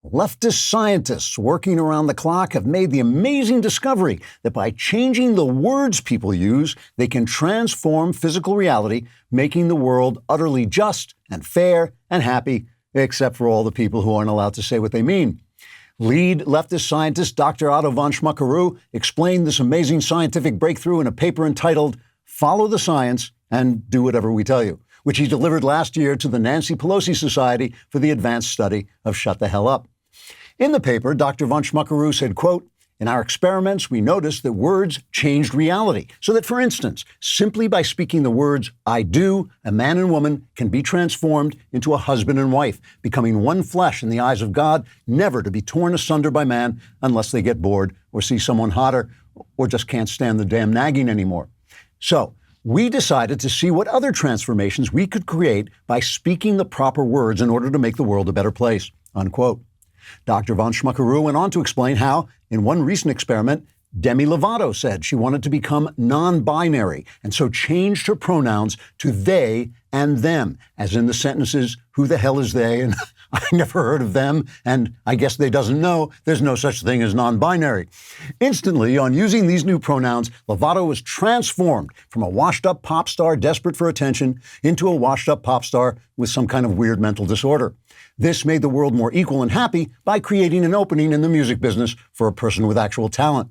Leftist scientists working around the clock have made the amazing discovery that by changing the words people use, they can transform physical reality, making the world utterly just and fair and happy, except for all the people who aren't allowed to say what they mean. Lead leftist scientist Dr. Otto von Schmuckeroo explained this amazing scientific breakthrough in a paper entitled Follow the Science and Do Whatever We Tell You, which he delivered last year to the Nancy Pelosi Society for the Advanced Study of Shut the Hell Up. In the paper, Dr. von Schmuckeroo said, quote, "In our experiments, we noticed that words changed reality, so that, for instance, simply by speaking the words, 'I do,' a man and woman can be transformed into a husband and wife, becoming one flesh in the eyes of God, never to be torn asunder by man unless they get bored or see someone hotter or just can't stand the damn nagging anymore." So, we decided to see what other transformations we could create by speaking the proper words in order to make the world a better place, unquote. Dr. von Schmuckeroo went on to explain how, in one recent experiment, Demi Lovato said she wanted to become non-binary and so changed her pronouns to they and them, as in the sentences, "Who the hell is they?" and "I never heard of them," and "I guess they doesn't know there's no such thing as non-binary." Instantly, on using these new pronouns, Lovato was transformed from a washed-up pop star desperate for attention into a washed-up pop star with some kind of weird mental disorder. This made the world more equal and happy by creating an opening in the music business for a person with actual talent.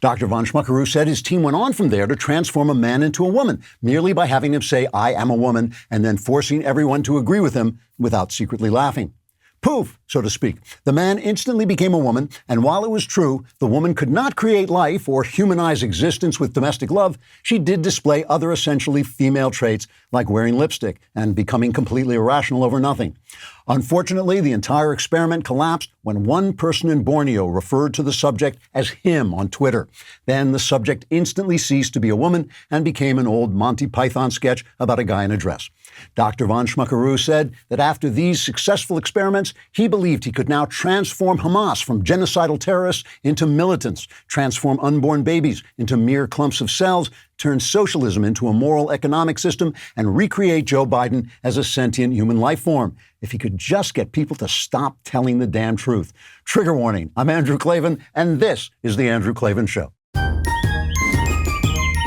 Dr. von Schmuckeroo said his team went on from there to transform a man into a woman, merely by having him say, "I am a woman," and then forcing everyone to agree with him without secretly laughing. Poof, so to speak. The man instantly became a woman, and while it was true the woman could not create life or humanize existence with domestic love, she did display other essentially female traits like wearing lipstick and becoming completely irrational over nothing. Unfortunately, the entire experiment collapsed when one person in Borneo referred to the subject as him on Twitter. Then the subject instantly ceased to be a woman and became an old Monty Python sketch about a guy in a dress. Dr. von Schmuckeroo said that after these successful experiments, he believed he could now transform Hamas from genocidal terrorists into militants, transform unborn babies into mere clumps of cells, turn socialism into a moral economic system, and recreate Joe Biden as a sentient human life form, if he could just get people to stop telling the damn truth. Trigger warning, I'm Andrew Klavan, and this is The Andrew Klavan Show.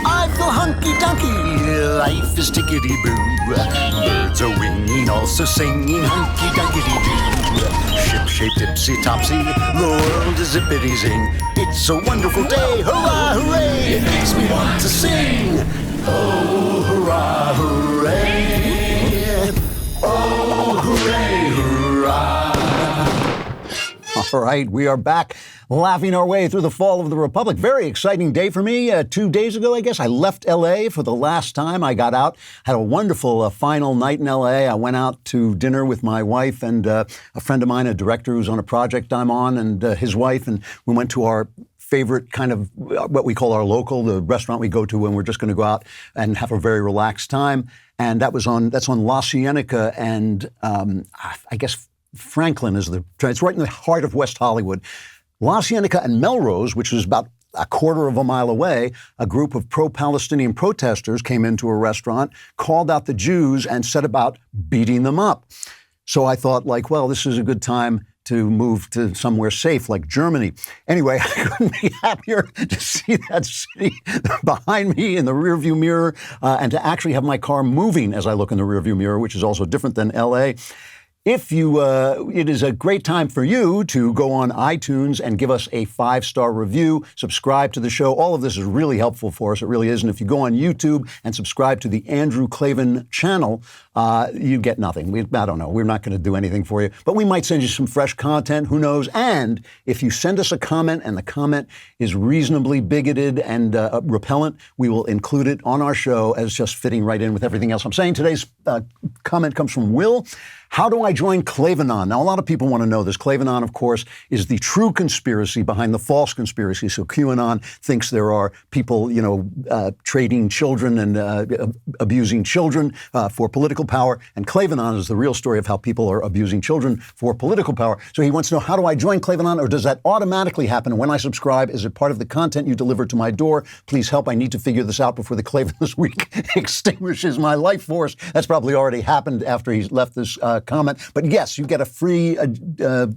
I feel hunky-dunky, life is tickety-boo. Birds are winging, also singing hunky-dunky-doo. Ship-shaped, ipsy-topsy, the world is zippity-zing. It's a wonderful day, hurrah, hooray! It makes me want to sing. Oh, hurrah, hooray! Oh, hooray, hurrah! All right, we are back laughing our way through the fall of the Republic. Very exciting day for me. 2 days ago, I guess, I left L.A. for the last time. I got out, had a wonderful final night in L.A. I went out to dinner with my wife and a friend of mine, a director who's on a project I'm on, and his wife, and we went to our favorite kind of what we call our local, the restaurant we go to when we're just going to go out and have a very relaxed time. And that's on La Cienega and I guess Franklin is it's right in the heart of West Hollywood. La Cienega and Melrose, which is about a quarter of a mile away, a group of pro-Palestinian protesters came into a restaurant, called out the Jews, and set about beating them up. So I thought, well, this is a good time to move to somewhere safe like Germany. Anyway, I couldn't be happier to see that city behind me in the rearview mirror and to actually have my car moving as I look in the rearview mirror, which is also different than L.A. If you, it is a great time for you to go on iTunes and give us a 5-star review, subscribe to the show. All of this is really helpful for us. It really is. And if you go on YouTube and subscribe to the Andrew Klavan channel, you get nothing. I don't know. We're not going to do anything for you, but we might send you some fresh content. Who knows? And if you send us a comment and the comment is reasonably bigoted and repellent, we will include it on our show as just fitting right in with everything else I'm saying. Today's comment comes from Will. How do I join Klavanon? Now, a lot of people want to know this. Klavanon, of course, is the true conspiracy behind the false conspiracy. So QAnon thinks there are people, trading children and abusing children for political power. And Klavanon is the real story of how people are abusing children for political power. So he wants to know, how do I join Klavanon, or does that automatically happen when I subscribe? Is it part of the content you deliver to my door? Please help. I need to figure this out before the Klavan this week extinguishes my life force. That's probably already happened after he's left this comment. But yes, you get a free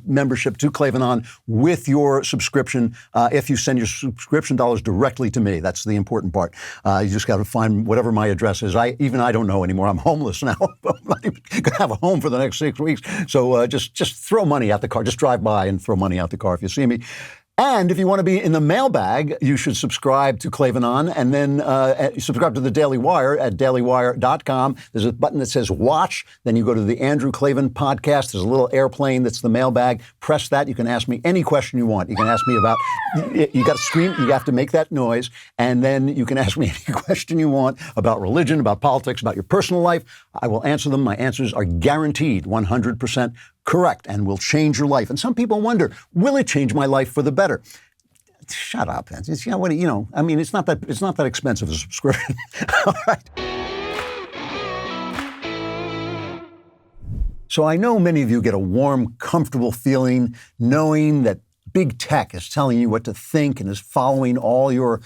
membership to Klavan with your subscription if you send your subscription dollars directly to me. That's the important part. You just got to find whatever my address is. I don't know anymore. I'm homeless now. I'm not even going to have a home for the next 6 weeks. So just throw money out the car. Just drive by and throw money out the car if you see me. And if you want to be in the mailbag, you should subscribe to Klavan and then subscribe to the Daily Wire at dailywire.com. There's a button that says watch. Then you go to the Andrew Klavan podcast. There's a little airplane that's the mailbag. Press that. You can ask me any question you want. You can ask me about, you got to scream, you have to make that noise. And then you can ask me any question you want about religion, about politics, about your personal life. I will answer them. My answers are guaranteed 100% correct and will change your life. And some people wonder, will it change my life for the better? Shut up. It's, it's not that expensive a subscription. All right. So I know many of you get a warm, comfortable feeling knowing that big tech is telling you what to think and is following all your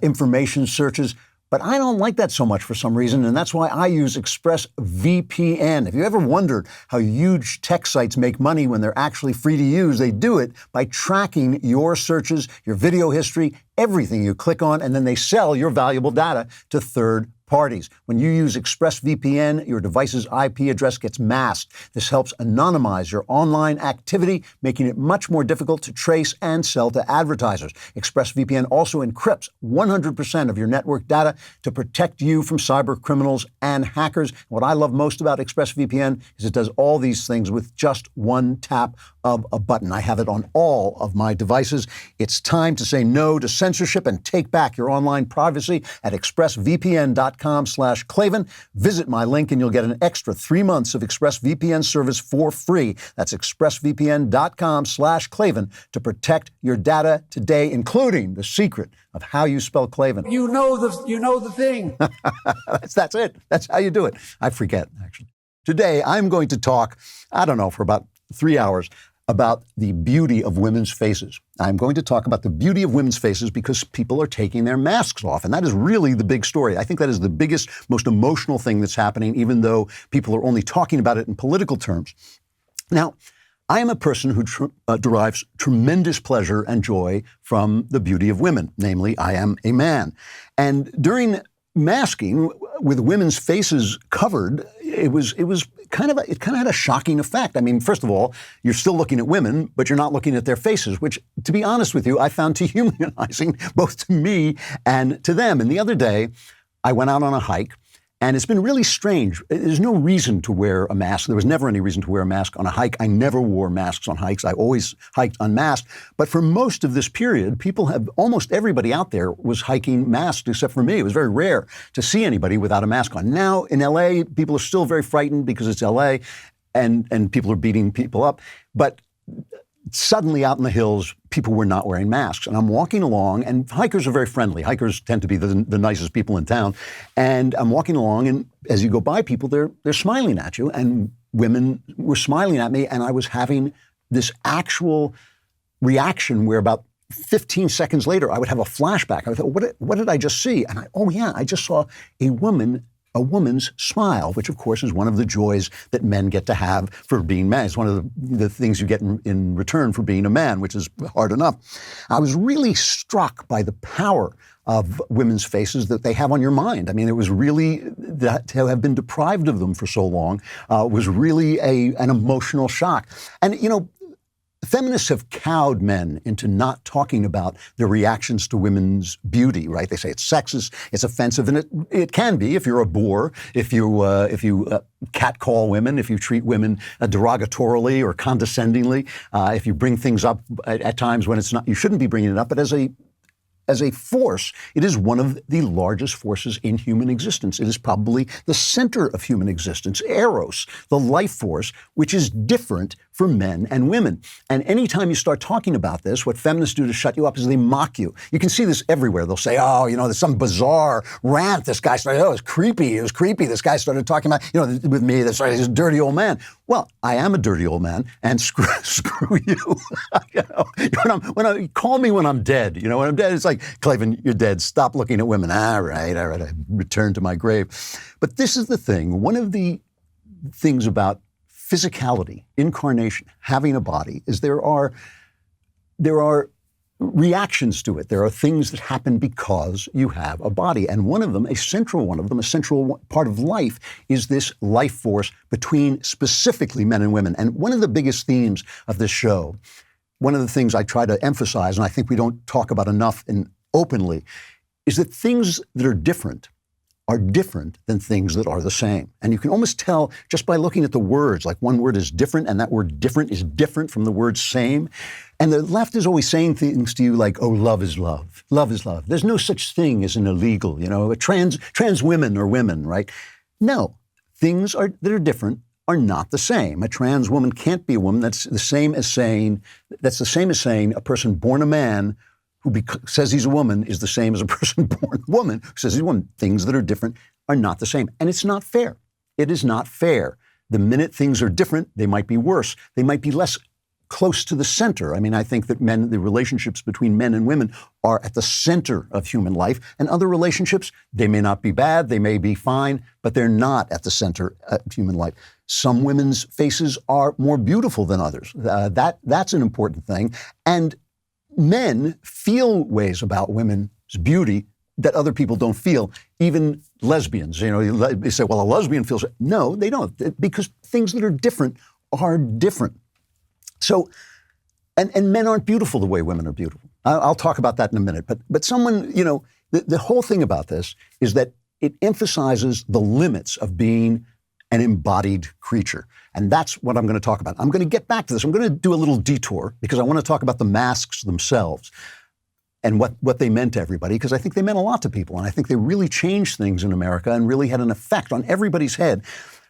information searches. But I don't like that so much for some reason, and that's why I use ExpressVPN. If you ever wondered how huge tech sites make money when they're actually free to use, they do it by tracking your searches, your video history, everything you click on, and then they sell your valuable data to third parties. When you use ExpressVPN, your device's IP address gets masked. This helps anonymize your online activity, making it much more difficult to trace and sell to advertisers. ExpressVPN also encrypts 100% of your network data to protect you from cyber criminals and hackers. What I love most about ExpressVPN is it does all these things with just one tap of a button. I have it on all of my devices. It's time to say no to censorship and take back your online privacy at expressvpn.com/Klavan. Visit my link and you'll get an extra 3 months of ExpressVPN service for free. That's expressvpn.com/Klavan to protect your data today, including the secret of how you spell Klavan. You know the thing. That's it. That's how you do it. I forget, actually. Today, I'm going to talk, for about 3 hours about the beauty of women's faces. I'm going to talk about the beauty of women's faces because people are taking their masks off. And that is really the big story. I think that is the biggest, most emotional thing that's happening, even though people are only talking about it in political terms. Now, I am a person who derives tremendous pleasure and joy from the beauty of women. Namely, I am a man. And during masking, with women's faces covered, it kind of had a shocking effect. I mean, first of all, you're still looking at women, but you're not looking at their faces, which, to be honest with you, I found dehumanizing both to me and to them. And the other day, I went out on a hike, and it's been really strange. There's no reason to wear a mask. There was never any reason to wear a mask on a hike. I never wore masks on hikes. I always hiked unmasked. But for most of this period, almost everybody out there was hiking masked except for me. It was very rare to see anybody without a mask on. Now in LA, people are still very frightened because it's LA and people are beating people up. But suddenly out in the hills, people were not wearing masks. And I'm walking along, and hikers are very friendly. Hikers tend to be the nicest people in town. And I'm walking along, and as you go by people, they're smiling at you. And women were smiling at me, and I was having this actual reaction where about 15 seconds later, I would have a flashback. I thought, what did I just see? And I just saw a woman's smile, which of course is one of the joys that men get to have for being men. It's one of the things you get in return for being a man, which is hard enough. I was really struck by the power of women's faces that they have on your mind. I mean, it was really, that to have been deprived of them for so long was really an emotional shock. And, feminists have cowed men into not talking about their reactions to women's beauty, right? They say it's sexist, it's offensive, and it can be if you're a bore, if you catcall women, if you treat women derogatorily or condescendingly, if you bring things up at times when you shouldn't be bringing it up, but as a force, it is one of the largest forces in human existence. It is probably the center of human existence, Eros, the life force, which is different for men and women. And anytime you start talking about this, what feminists do to shut you up is they mock you. You can see this everywhere. They'll say, there's some bizarre rant this guy started. It was creepy. This guy started talking about, with me, this dirty old man. Well, I am a dirty old man, and screw you. Call me when I'm dead. When I'm dead, it's like, Klavan, you're dead. Stop looking at women. All right. I return to my grave. But this is the thing. One of the things about physicality, incarnation, having a body, is there are reactions to it. There are things that happen because you have a body. And one of them, a central part of life, is this life force between specifically men and women. And one of the biggest themes of this show, one of the things I try to emphasize, and I think we don't talk about enough and openly, is that things that are different than things that are the same. And you can almost tell just by looking at the words, like one word is different and that word different is different from the word same. And the left is always saying things to you like, oh, love is love. Love is love. There's no such thing as an illegal, trans women or women, right? No, things that are different are not the same. A trans woman can't be a woman. That's the same as saying a person born a man who says he's a woman is the same as a person born a woman who says he's a woman. Things that are different are not the same. And it's not fair. It is not fair. The minute things are different, they might be worse. They might be less close to the center. I mean, I think that the relationships between men and women are at the center of human life. And other relationships, they may not be bad, they may be fine, but they're not at the center of human life. Some women's faces are more beautiful than others. That's an important thing. And men feel ways about women's beauty that other people don't feel, even lesbians. They say, well, a lesbian feels it. No, they don't, because things that are different are different. So, and men aren't beautiful the way women are beautiful. I'll talk about that in a minute. But someone, the whole thing about this is that it emphasizes the limits of being an embodied creature. And that's what I'm going to talk about. I'm going to get back to this. I'm going to do a little detour because I want to talk about the masks themselves and what they meant to everybody, because I think they meant a lot to people. And I think they really changed things in America and really had an effect on everybody's head.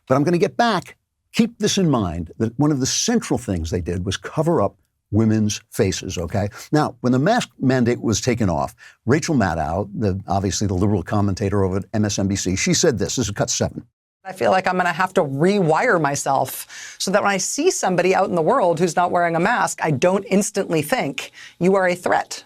But I'm going to get back. Keep this in mind, that one of the central things they did was cover up women's faces, okay? Now, when the mask mandate was taken off, Rachel Maddow, obviously the liberal commentator over at MSNBC, she said this is cut 7. I feel like I'm going to have to rewire myself so that when I see somebody out in the world who's not wearing a mask, I don't instantly think you are a threat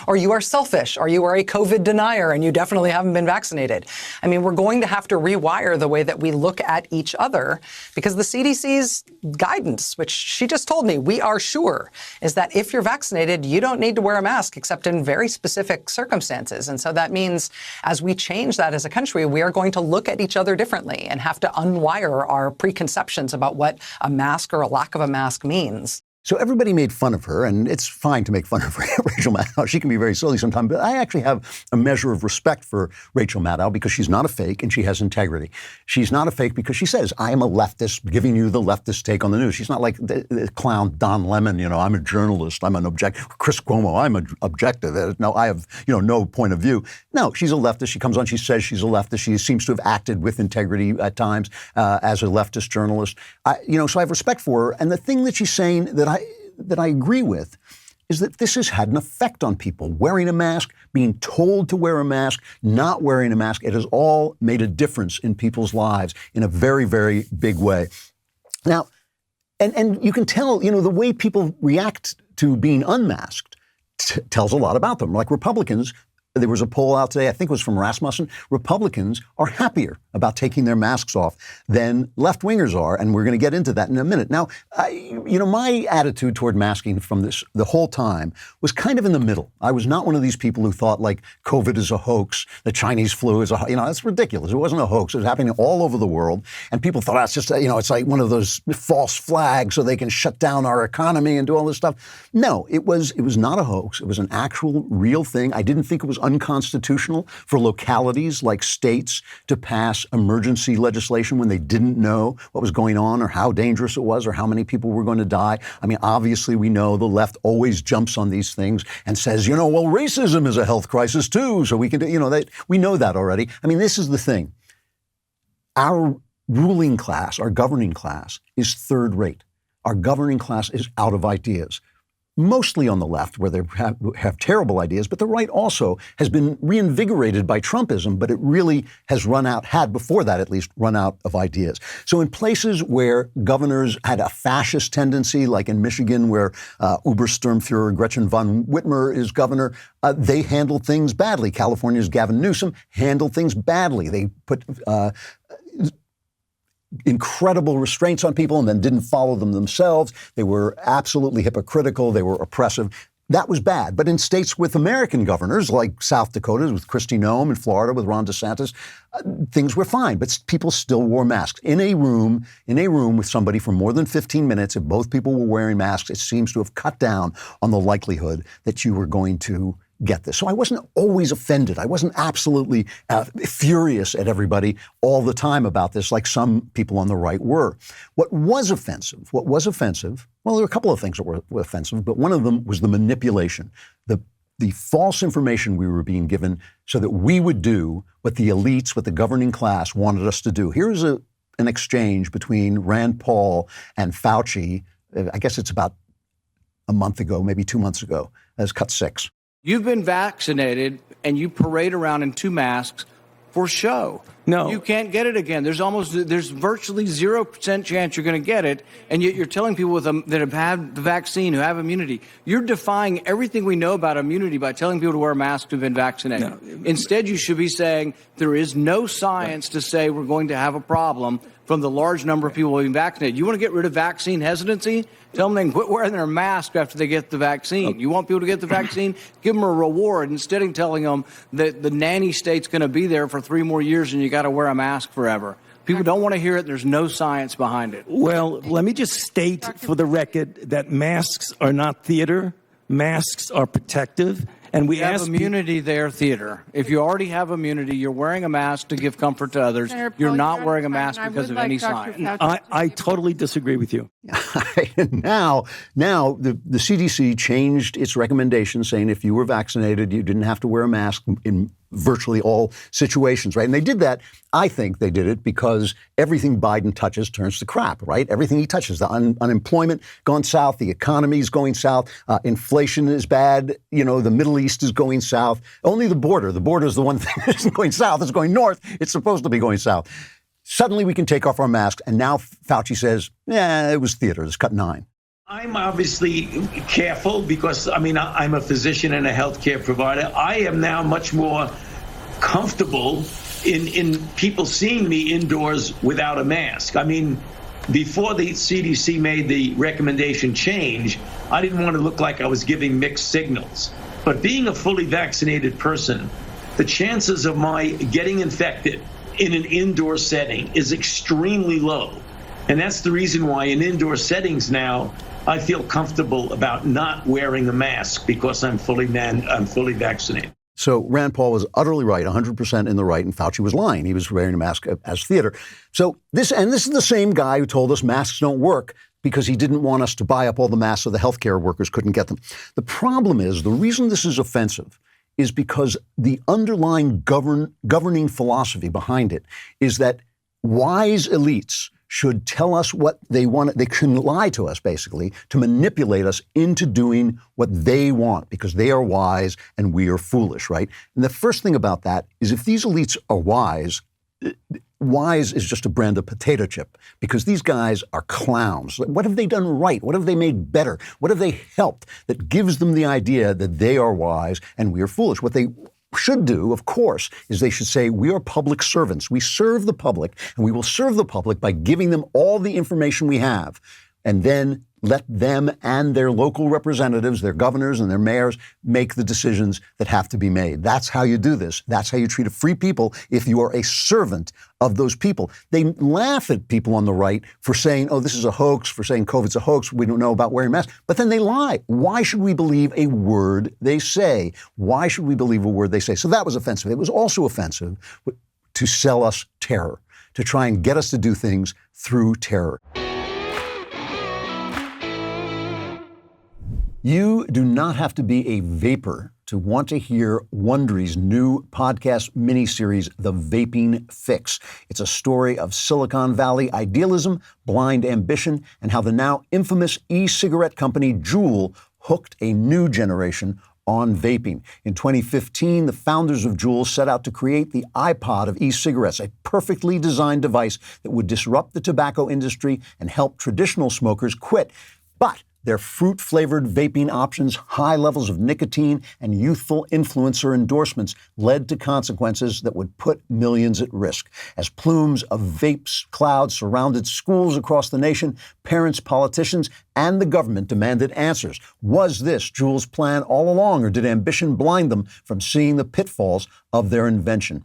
or you are selfish or you are a COVID denier and you definitely haven't been vaccinated. I mean, we're going to have to rewire the way that we look at each other, because the CDC's guidance, which she just told me, we are sure, is that if you're vaccinated, you don't need to wear a mask except in very specific circumstances. And so that means as we change that as a country, we are going to look at each other differently and have to unwire our preconceptions about what a mask or a lack of a mask means. So everybody made fun of her, and it's fine to make fun of Rachel Maddow. She can be very silly sometimes, but I actually have a measure of respect for Rachel Maddow because she's not a fake and she has integrity. She's not a fake because she says, I am a leftist, giving you the leftist take on the news. She's not like the clown Don Lemon, I'm a journalist, I'm an objective. Chris Cuomo, I'm an objective. No, I have, no point of view. No, she's a leftist. She comes on, she says she's a leftist. She seems to have acted with integrity at times as a leftist journalist. So I have respect for her. And the thing that she's saying that I agree with is that this has had an effect on people. Wearing a mask, being told to wear a mask, not wearing a mask, it has all made a difference in people's lives in a very, very big way. Now, and you can tell, the way people react to being unmasked tells a lot about them. Like Republicans, there was a poll out today, I think it was from Rasmussen. Republicans are happier about taking their masks off than left-wingers are, and we're going to get into that in a minute. Now, my attitude toward masking from the whole time was kind of in the middle. I was not one of these people who thought like COVID is a hoax, the Chinese flu is that's ridiculous. It wasn't a hoax. It was happening all over the world, and people thought it's just it's like one of those false flags so they can shut down our economy and do all this stuff. No, it was not a hoax. It was an actual real thing. I didn't think it was unconstitutional for localities like states to pass emergency legislation when they didn't know what was going on or how dangerous it was or how many people were going to die. I mean, obviously, we know the left always jumps on these things and says, well, racism is a health crisis too, so we can do, we know that already. I mean, this is the thing. Our ruling class, our governing class, is third rate. Our governing class is out of ideas. Mostly on the left, where they have terrible ideas, but the right also has been reinvigorated by Trumpism, but it really has had before that at least, run out of ideas. So in places where governors had a fascist tendency, like in Michigan, where Obersturmführer Gretchen von Whitmer is governor, they handled things badly. California's Gavin Newsom handled things badly. They put incredible restraints on people and then didn't follow them themselves. They were absolutely hypocritical. They were oppressive. That was bad. But in states with American governors, like South Dakota with Kristi Noem, and Florida with Ron DeSantis, things were fine. But people still wore masks. In a room with somebody for more than 15 minutes, if both people were wearing masks, it seems to have cut down on the likelihood that you were going to get this. So I wasn't always offended. I wasn't absolutely furious at everybody all the time about this, like some people on the right were. What was offensive, well, there were a couple of things that were offensive, but one of them was the manipulation, the false information we were being given so that we would do what the elites, what the governing class wanted us to do. Here's an exchange between Rand Paul and Fauci. I guess it's about a month ago, maybe 2 months ago. That's cut 6. You've been vaccinated and you parade around in 2 masks for show. No. You can't get it again. There's virtually 0% chance you're going to get it, and yet you're telling people that have had the vaccine, who have immunity. You're defying everything we know about immunity by telling people to wear masks who've been vaccinated. No. Instead, you should be saying there is no science to say we're going to have a problem from the large number of people being vaccinated. You want to get rid of vaccine hesitancy? Tell them they can quit wearing their mask after they get the vaccine. You want people to get the vaccine? Give them a reward instead of telling them that the nanny state's going to be there for 3 more years and you got to wear a mask forever. People don't want to hear it. There's no science behind it. Well, let me just state for the record that masks are not theater. Masks are protective. And we have immunity there, theater. If you already have immunity, you're wearing a mask to give comfort to others. You're not wearing a mask because of any science. I totally disagree with you. Now the CDC changed its recommendation, saying if you were vaccinated, you didn't have to wear a mask in virtually all situations, right? And they did that. I think they did it because everything Biden touches turns to crap, right? Everything he touches, the unemployment gone south, the economy is going south, inflation is bad, the Middle East is going south. Only the border is the one thing that isn't going south, it's going north. It's supposed to be going south. Suddenly we can take off our masks, and now Fauci says, it was theater, it's cut 9. I'm obviously careful because, I'm a physician and a healthcare provider. I am now much more comfortable in people seeing me indoors without a mask. Before the CDC made the recommendation change, I didn't want to look like I was giving mixed signals. But being a fully vaccinated person, the chances of my getting infected in an indoor setting is extremely low. And that's the reason why in indoor settings now, I feel comfortable about not wearing a mask because I'm fully vaccinated. So Rand Paul was utterly right, 100% in the right, and Fauci was lying. He was wearing a mask as theater. So this is the same guy who told us masks don't work because he didn't want us to buy up all the masks so the healthcare workers couldn't get them. The problem is, the reason this is offensive is because the underlying governing philosophy behind it is that wise elites should tell us what they want. They can lie to us, basically, to manipulate us into doing what they want because they are wise and we are foolish, right? And the first thing about that is if these elites are wise is just a brand of potato chip because these guys are clowns. What have they done right? What have they made better? What have they helped that gives them the idea that they are wise and we are foolish? What they should do, of course, is they should say, we are public servants. We serve the public, and we will serve the public by giving them all the information we have, and then let them and their local representatives, their governors and their mayors, make the decisions that have to be made. That's how you do this. That's how you treat a free people if you are a servant of those people. They laugh at people on the right for saying, this is a hoax, for saying COVID's a hoax, we don't know about wearing masks. But then they lie. Why should we believe a word they say? Why should we believe a word they say? So that was offensive. It was also offensive to sell us terror, to try and get us to do things through terror. You do not have to be a vapor to want to hear Wondery's new podcast miniseries, The Vaping Fix. It's a story of Silicon Valley idealism, blind ambition, and how the now infamous e-cigarette company Juul hooked a new generation on vaping. In 2015, the founders of Juul set out to create the iPod of e-cigarettes, a perfectly designed device that would disrupt the tobacco industry and help traditional smokers quit. But Their fruit-flavored vaping options, high levels of nicotine, and youthful influencer endorsements led to consequences that would put millions at risk. As plumes of vapes clouds surrounded schools across the nation, parents, politicians, and the government demanded answers. Was this Juul's plan all along, or did ambition blind them from seeing the pitfalls of their invention?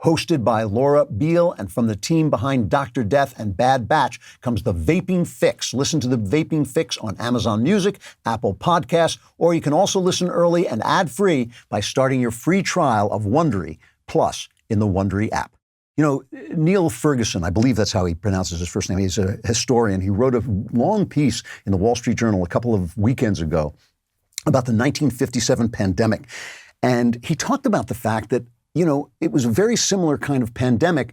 Hosted by Laura Beale and from the team behind Dr. Death and Bad Batch comes the Vaping Fix. Listen to the Vaping Fix on Amazon Music, Apple Podcasts, or you can also listen early and ad-free by starting your free trial of Wondery Plus in the Wondery app. You know, Neil Ferguson, I believe that's how he pronounces his first name. He's a historian. He wrote a long piece in the Wall Street Journal a couple of weekends ago about the 1957 pandemic. And he talked about the fact that, you know, it was a very similar kind of pandemic,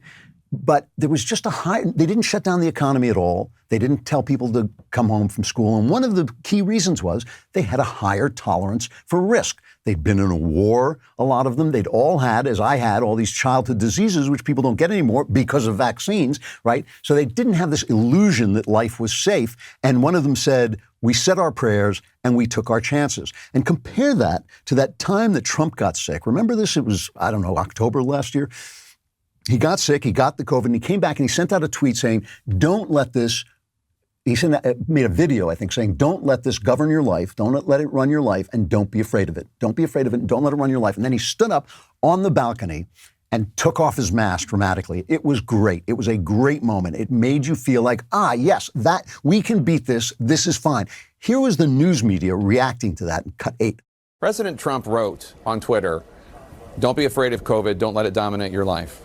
but there was just they didn't shut down the economy at all. They didn't tell people to come home from school. And one of the key reasons was they had a higher tolerance for risk. They'd been in a war, a lot of them. They'd all had, as I had, all these childhood diseases, which people don't get anymore because of vaccines, right? So they didn't have this illusion that life was safe. And one of them said, we said our prayers and we took our chances. And compare that to that time that Trump got sick. Remember this? It was, I don't know, October last year. He got sick, he got the COVID, and he came back and he sent out a tweet saying, don't let this, made a video, I think, saying, don't let this govern your life, don't let it run your life, and don't be afraid of it. Don't be afraid of it, and don't let it run your life. And then he stood up on the balcony and took off his mask dramatically. It was great. It was a great moment. It made you feel like, yes, that we can beat this. This is fine. Here was the news media reacting to that in Cut 8. President Trump wrote on Twitter, don't be afraid of COVID. Don't let it dominate your life.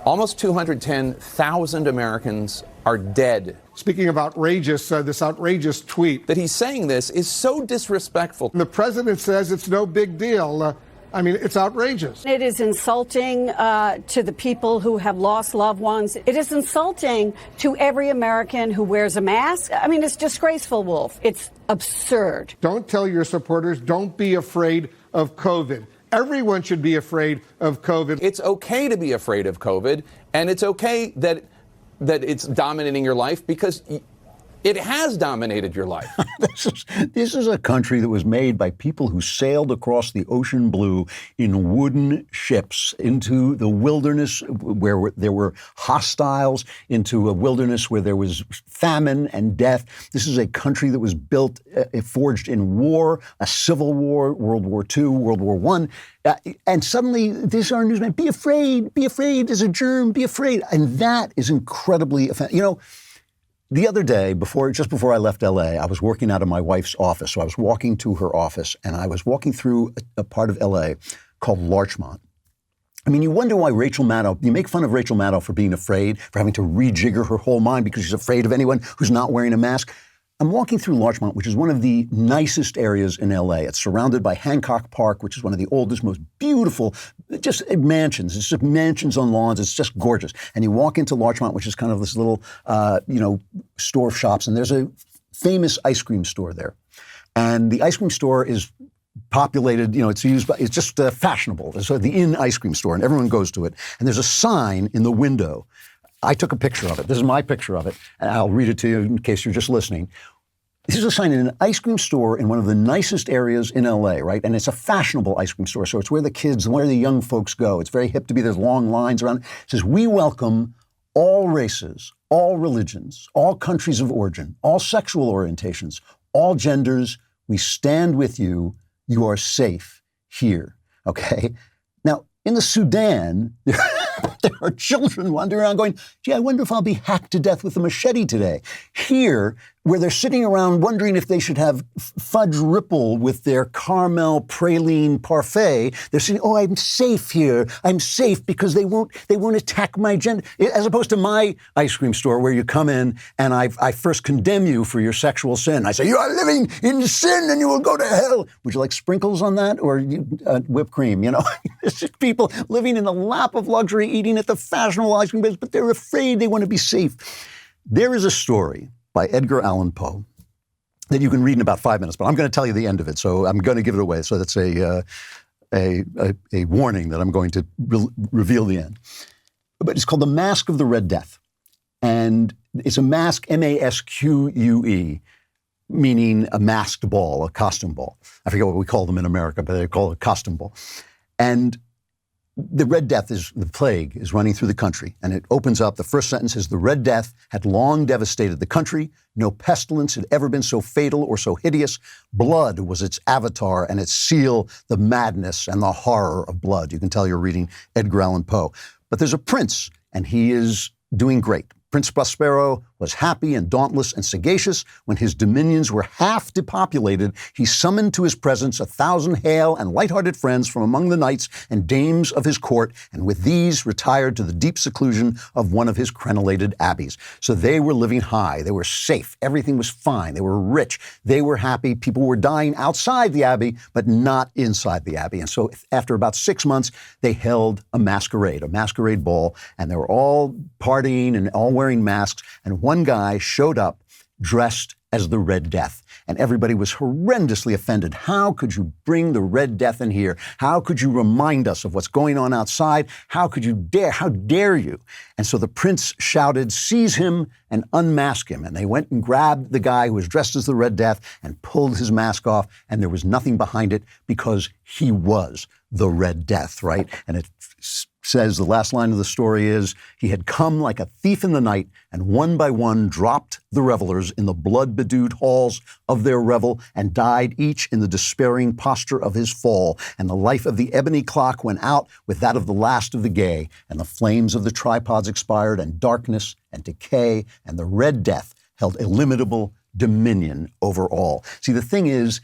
Almost 210,000 Americans are dead. Speaking of outrageous, this outrageous tweet. That he's saying this is so disrespectful. The president says it's no big deal. It's outrageous. It is insulting to the people who have lost loved ones. It is insulting to every American who wears a mask. It's disgraceful, Wolf. It's absurd. Don't tell your supporters, don't be afraid of COVID. Everyone should be afraid of COVID. It's okay to be afraid of COVID, and it's okay that it's dominating your life because it has dominated your life. This is a country that was made by people who sailed across the ocean blue in wooden ships into the wilderness where there were hostiles, into a wilderness where there was famine and death. This is a country that was built, forged in war, a civil war, World War II, World War I. And suddenly, these are newsmen, be afraid, there's a germ, be afraid. And that is incredibly offensive. You know, the other day, just before I left L.A., I was working out of my wife's office. So I was walking to her office, and I was walking through a part of L.A. called Larchmont. You wonder why you make fun of Rachel Maddow for being afraid, for having to rejigger her whole mind because she's afraid of anyone who's not wearing a mask. I'm walking through Larchmont, which is one of the nicest areas in L.A. It's surrounded by Hancock Park, which is one of the oldest, most beautiful, just mansions. It's just mansions on lawns. It's just gorgeous. And you walk into Larchmont, which is kind of this little, store of shops, and there's a famous ice cream store there. And the ice cream store is populated, it's just fashionable. It's the Inn ice cream store, and everyone goes to it. And there's a sign in the window. I took a picture of it. This is my picture of it, and I'll read it to you in case you're just listening. This is a sign in an ice cream store in one of the nicest areas in L.A., right? And it's a fashionable ice cream store, so it's where the young folks go. It's very hip to be. There's long lines around. It says, we welcome all races, all religions, all countries of origin, all sexual orientations, all genders. We stand with you. You are safe here, okay? Now, in the Sudan, there are children wandering around going, gee, I wonder if I'll be hacked to death with a machete today. Here, where they're sitting around wondering if they should have fudge ripple with their caramel praline parfait, they're saying, oh, I'm safe here. I'm safe because they won't attack my gender. As opposed to my ice cream store where you come in and I first condemn you for your sexual sin. I say, you are living in sin and you will go to hell. Would you like sprinkles on that or whipped cream? It's just people living in the lap of luxury, eating at the fashionable ice cream place, but they're afraid, they want to be safe. There is a story by Edgar Allan Poe that you can read in about 5 minutes, but I'm going to tell you the end of it, so I'm going to give it away. So that's a warning that I'm going to reveal the end. But it's called The Mask of the Red Death. And it's a mask, M-A-S-Q-U-E. meaning a masked ball, a costume ball. I forget what we call them in America, but they call it a costume ball. And the Red Death the plague is running through the country. And it opens up, the first sentence is, the Red Death had long devastated the country. No pestilence had ever been so fatal or so hideous. Blood was its avatar and its seal, the madness and the horror of blood. You can tell you're reading Edgar Allan Poe. But there's a prince, and he is doing great. Prince Prospero was happy and dauntless and sagacious. When his dominions were half depopulated, he summoned to his presence 1,000 hale and light-hearted friends from among the knights and dames of his court, and with these retired to the deep seclusion of one of his crenellated abbeys. So they were living high. They were safe. Everything was fine. They were rich. They were happy. People were dying outside the abbey, but not inside the abbey. And so after about 6 months, they held a masquerade ball, and they were all partying and all wearing masks, and one guy showed up dressed as the Red Death. And everybody was horrendously offended. How could you bring the Red Death in here? How could you remind us of what's going on outside? How could you dare? How dare you? And so the prince shouted, seize him and unmask him. And they went and grabbed the guy who was dressed as the Red Death and pulled his mask off. And there was nothing behind it because he was the Red Death, right? And it says, the last line of the story is, he had come like a thief in the night and one by one dropped the revelers in the blood-bedewed halls of their revel and died each in the despairing posture of his fall. And the life of the ebony clock went out with that of the last of the gay, and the flames of the tripods expired, and darkness and decay, and the Red Death held illimitable dominion over all. See, the thing is,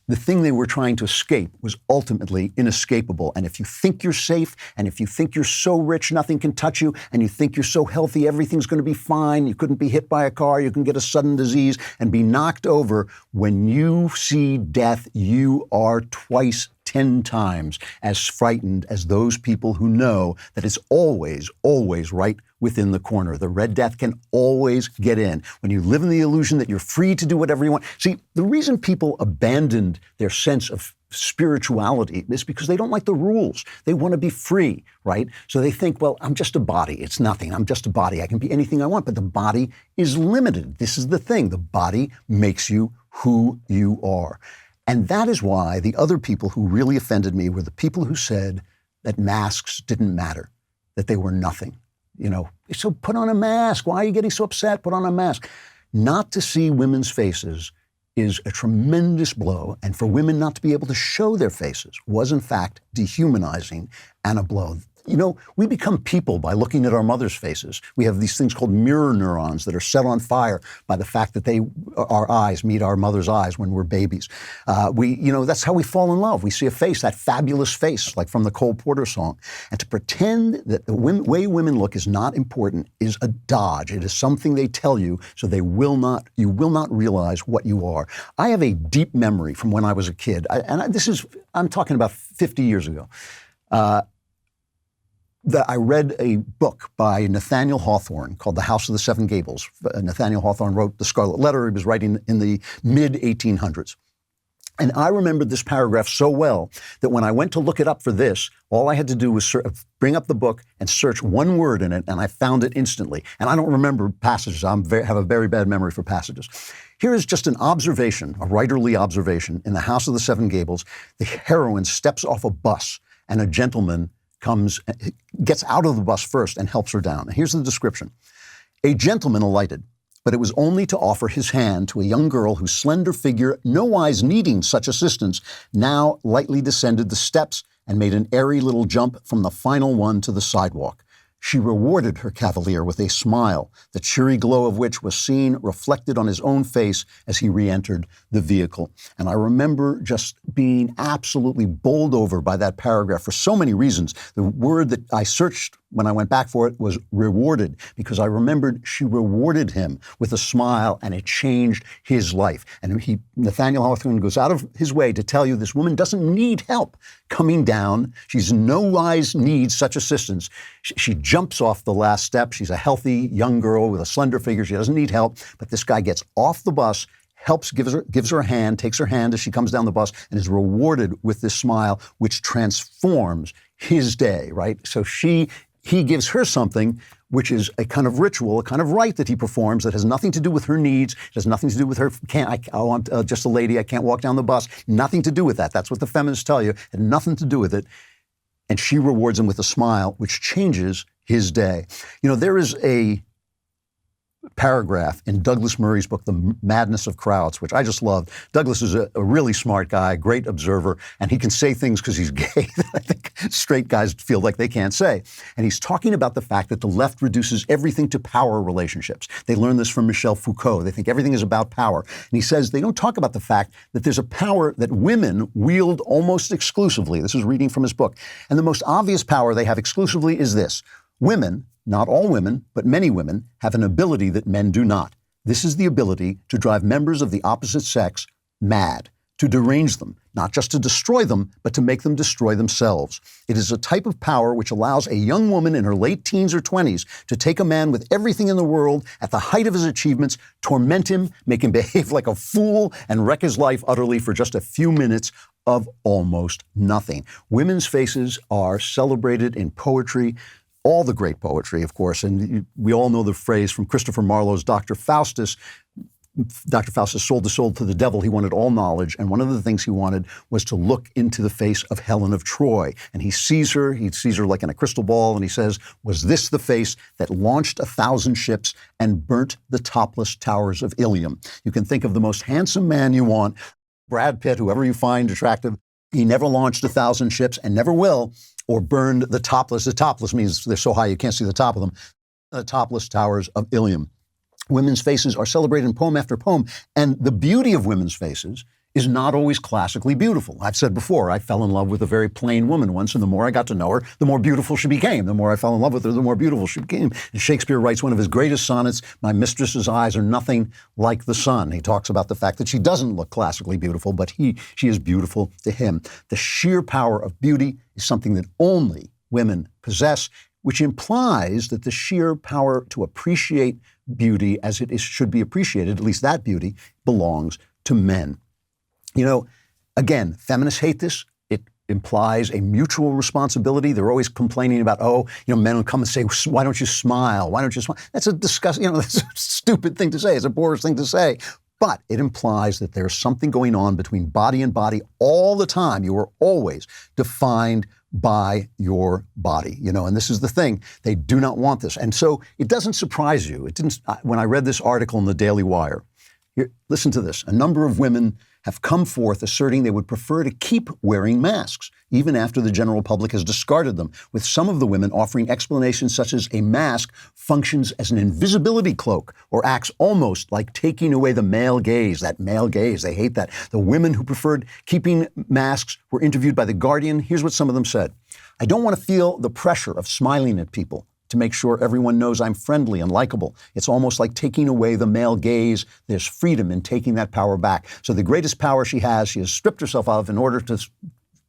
the thing they were trying to escape was ultimately inescapable. And if you think you're safe, and if you think you're so rich nothing can touch you, and you think you're so healthy everything's going to be fine, you couldn't be hit by a car, you can get a sudden disease and be knocked over, when you see death, you are twice 10 times as frightened as those people who know that it's always, always right within the corner. The Red Death can always get in. When you live in the illusion that you're free to do whatever you want. See, the reason people abandoned their sense of spirituality is because they don't like the rules. They want to be free, right? So they think, well, I'm just a body. It's nothing. I'm just a body. I can be anything I want. But the body is limited. This is the thing. The body makes you who you are. And that is why the other people who really offended me were the people who said that masks didn't matter, that they were nothing. You know, so put on a mask. Why are you getting so upset? Put on a mask. Not to see women's faces is a tremendous blow. And for women not to be able to show their faces was, in fact, dehumanizing and a blow. You know, we become people by looking at our mother's faces. We have these things called mirror neurons that are set on fire by the fact that our eyes meet our mother's eyes when we're babies. That's how we fall in love. We see a face, that fabulous face, like from the Cole Porter song. And to pretend that the way women look is not important is a dodge. It is something they tell you so you will not realize what you are. I have a deep memory from when I was a kid. I'm talking about 50 years ago. That I read a book by Nathaniel Hawthorne called The House of the Seven Gables. Nathaniel Hawthorne wrote The Scarlet Letter. He was writing in the mid-1800s. And I remembered this paragraph so well that when I went to look it up for this, all I had to do was bring up the book and search one word in it, and I found it instantly. And I don't remember passages. I have a very bad memory for passages. Here is just an observation, a writerly observation. In The House of the Seven Gables, the heroine steps off a bus, and a gentleman gets out of the bus first and helps her down. Here's the description. A gentleman alighted, but it was only to offer his hand to a young girl whose slender figure, nowise needing such assistance, now lightly descended the steps and made an airy little jump from the final one to the sidewalk. She rewarded her cavalier with a smile, the cheery glow of which was seen reflected on his own face as he re-entered the vehicle. And I remember just being absolutely bowled over by that paragraph for so many reasons. The word that I searched when I went back for it was rewarded, because I remembered she rewarded him with a smile and it changed his life. And Nathaniel Hawthorne goes out of his way to tell you this woman doesn't need help coming down. She's no wise needs such assistance. She jumps off the last step. She's a healthy young girl with a slender figure. She doesn't need help. But this guy gets off the bus, gives her a hand, takes her hand as she comes down the bus, and is rewarded with this smile, which transforms his day, right? So he gives her something which is a kind of ritual, a kind of rite that he performs that has nothing to do with her needs, it has nothing to do with her, I want just a lady, I can't walk down the bus, nothing to do with that. That's what the feminists tell you, had nothing to do with it. And she rewards him with a smile, which changes his day. You know, there is a paragraph in Douglas Murray's book, The Madness of Crowds, which I just love. Douglas is a really smart guy, great observer, and he can say things because he's gay that I think straight guys feel like they can't say. And he's talking about the fact that the left reduces everything to power relationships. They learned this from Michel Foucault. They think everything is about power. And he says they don't talk about the fact that there's a power that women wield almost exclusively. This is reading from his book. And the most obvious power they have exclusively is this. Women, not all women, but many women, have an ability that men do not. This is the ability to drive members of the opposite sex mad, to derange them, not just to destroy them, but to make them destroy themselves. It is a type of power which allows a young woman in her late teens or 20s to take a man with everything in the world at the height of his achievements, torment him, make him behave like a fool, and wreck his life utterly for just a few minutes of almost nothing. Women's faces are celebrated in poetry, all the great poetry, of course, and we all know the phrase from Christopher Marlowe's Dr. Faustus. Dr. Faustus sold the soul to the devil. He wanted all knowledge, and one of the things he wanted was to look into the face of Helen of Troy. And he sees her like in a crystal ball, and he says, was this the face that launched 1,000 ships and burnt the topless towers of Ilium? You can think of the most handsome man you want, Brad Pitt, whoever you find attractive. He never launched 1,000 ships and never will, or burned the topless. The topless means they're so high you can't see the top of them. The topless towers of Ilium. Women's faces are celebrated in poem after poem, and the beauty of women's faces is not always classically beautiful. I've said before, I fell in love with a very plain woman once, and the more I got to know her, the more beautiful she became. The more I fell in love with her, the more beautiful she became. And Shakespeare writes one of his greatest sonnets, "My mistress's eyes are nothing like the sun." He talks about the fact that she doesn't look classically beautiful, but she is beautiful to him. The sheer power of beauty is something that only women possess, which implies that the sheer power to appreciate beauty as it should be appreciated, at least that beauty, belongs to men. You know, again, feminists hate this. It implies a mutual responsibility. They're always complaining about, men will come and say, why don't you smile? Why don't you smile? That's that's a stupid thing to say. It's a boorish thing to say. But it implies that there's something going on between body and body all the time. You are always defined by your body, and this is the thing. They do not want this. And so it doesn't surprise you. It didn't, when I read this article in the Daily Wire, here, listen to this. A number of women have come forth asserting they would prefer to keep wearing masks, even after the general public has discarded them, with some of the women offering explanations such as a mask functions as an invisibility cloak or acts almost like taking away the male gaze. That male gaze, they hate that. The women who preferred keeping masks were interviewed by The Guardian. Here's what some of them said. "I don't want to feel the pressure of smiling at people to make sure everyone knows I'm friendly and likable. It's almost like taking away the male gaze. There's freedom in taking that power back. So the greatest power she has stripped herself of in order to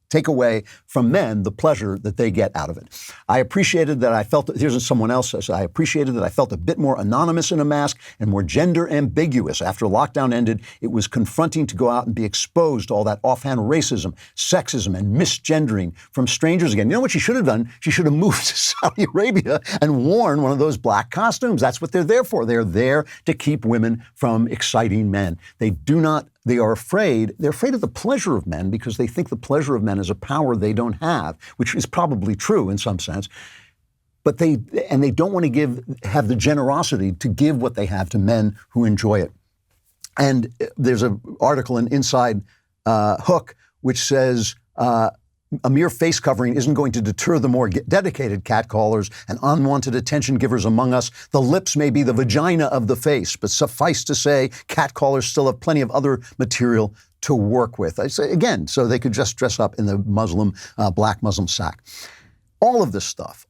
take away from men the pleasure that they get out of it. I appreciated that I felt, here's someone else says, I appreciated that I felt a bit more anonymous in a mask and more gender ambiguous. After lockdown ended, it was confronting to go out and be exposed to all that offhand racism, sexism, and misgendering from strangers again. You know what she should have done? She should have moved to Saudi Arabia and worn one of those black costumes. That's what they're there for. They're there to keep women from exciting men. They're afraid of the pleasure of men because they think the pleasure of men is a power they don't have, which is probably true in some sense. But they don't want to have the generosity to give what they have to men who enjoy it. And there's an article in Inside Hook which says, a mere face covering isn't going to deter the more dedicated catcallers and unwanted attention givers among us. The lips may be the vagina of the face, but suffice to say, catcallers still have plenty of other material to work with. I say again, so they could just dress up in the black Muslim sack. All of this stuff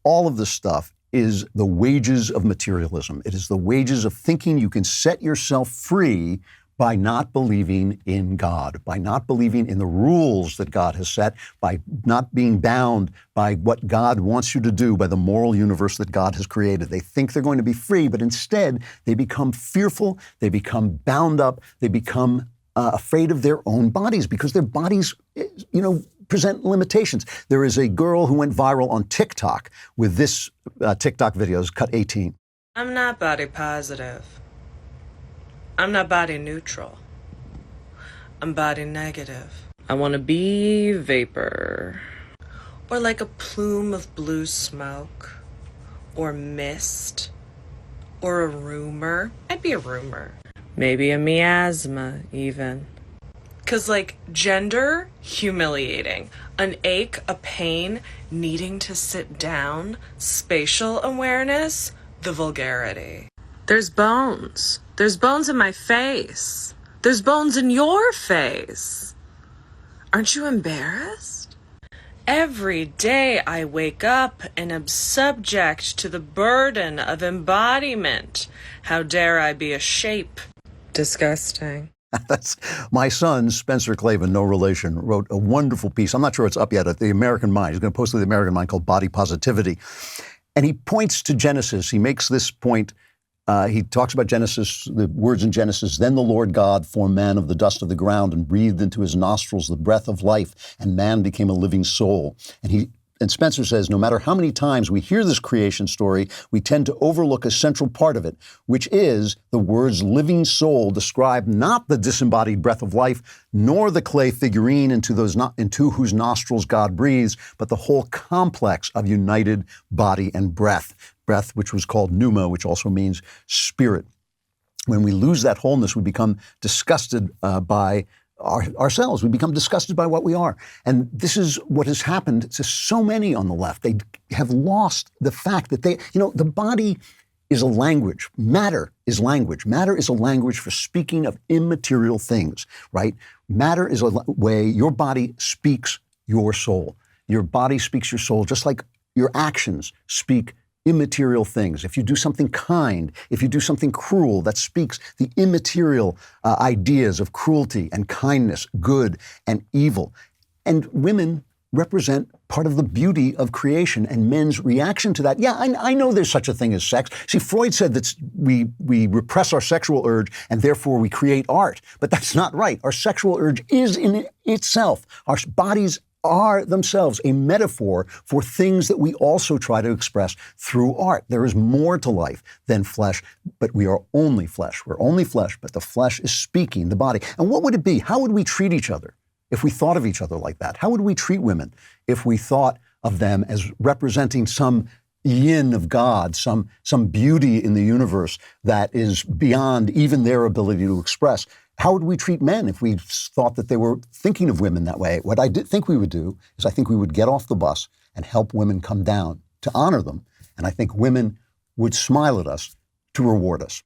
is the wages of materialism. It is the wages of thinking you can set yourself free by not believing in God, by not believing in the rules that God has set, by not being bound by what God wants you to do, by the moral universe that God has created. They think they're going to be free, but instead they become fearful, they become bound up, they become afraid of their own bodies because their bodies, present limitations. There is a girl who went viral on TikTok with this TikTok video, cut 18. I'm not body positive. I'm not body neutral. I'm body negative. I want to be vapor. Or like a plume of blue smoke. Or mist. Or a rumor. I'd be a rumor. Maybe a miasma, even. 'Cause, like, gender, humiliating. An ache, a pain, needing to sit down. Spatial awareness, the vulgarity. There's bones. There's bones in my face. There's bones in your face. Aren't you embarrassed? Every day I wake up and am subject to the burden of embodiment. How dare I be a shape? Disgusting. That's my son, Spencer Klavan, no relation, wrote a wonderful piece. I'm not sure it's up yet at the American Mind. He's going to post it to the American Mind called Body Positivity. And he points to Genesis. He makes this point. He talks about Genesis, the words in Genesis, then the Lord God formed man of the dust of the ground and breathed into his nostrils the breath of life, and man became a living soul. And Spencer says, no matter how many times we hear this creation story, we tend to overlook a central part of it, which is the words living soul describe not the disembodied breath of life, nor the clay figurine into whose nostrils God breathes, but the whole complex of united body and breath, which was called pneuma, which also means spirit. When we lose that wholeness, we become disgusted by ourselves. We become disgusted by what we are. And this is what has happened to so many on the left. They have lost the fact that the body is a language. Matter is language. Matter is a language for speaking of immaterial things, right? Matter is a way your body speaks your soul. Your body speaks your soul, just like your actions speak immaterial things. If you do something kind, if you do something cruel, that speaks the immaterial ideas of cruelty and kindness, good and evil. And women represent part of the beauty of creation and men's reaction to that. Yeah, I know there's such a thing as sex. See, Freud said that we repress our sexual urge and therefore we create art. But that's not right. Our sexual urge is in itself. Our bodies are themselves a metaphor for things that we also try to express through art. There is more to life than flesh, but we are only flesh. We're only flesh, but the flesh is speaking the body. And what would it be? How would we treat each other if we thought of each other like that? How would we treat women if we thought of them as representing some yin of God, some beauty in the universe that is beyond even their ability to express? How would we treat men if we thought that they were thinking of women that way? What I did think we would do is I think we would get off the bus and help women come down to honor them. And I think women would smile at us to reward us.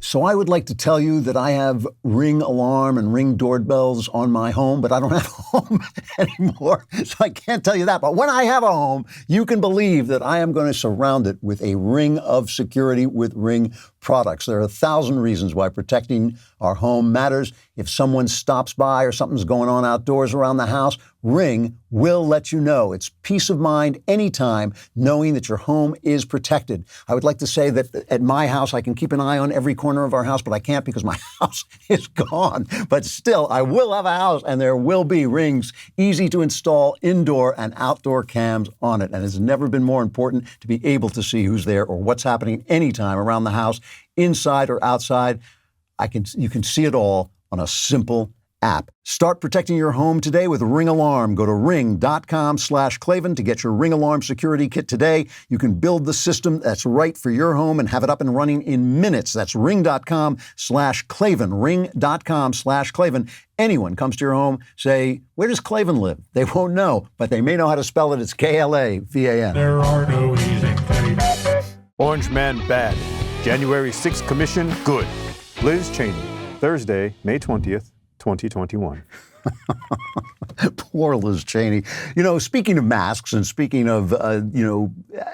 So I would like to tell you that I have Ring alarm and Ring doorbells on my home, but I don't have a home anymore, so I can't tell you that. But when I have a home, you can believe that I am going to surround it with a ring of security with Ring products. There are 1,000 reasons why protecting our home matters. If someone stops by or something's going on outdoors around the house, Ring will let you know. It's peace of mind anytime knowing that your home is protected. I would like to say that at my house, I can keep an eye on every corner of our house, but I can't because my house is gone. But still, I will have a house and there will be Rings, easy to install indoor and outdoor cams on it. And it's never been more important to be able to see who's there or what's happening anytime around the house, inside or outside. You can see it all on a simple app. Start protecting your home today with Ring Alarm. Go to ring.com/Klavan to get your Ring Alarm security kit today. You can build the system that's right for your home and have it up and running in minutes. That's ring.com/Klavan, ring.com/Klavan. Anyone comes to your home, say, where does Klavan live? They won't know, but they may know how to spell it. It's Klavan. There are no easy things. Orange Man bad. January 6th commission good. Liz Cheney, Thursday, May 20th. 2021. Poor Liz Cheney. You know, speaking of masks and speaking of,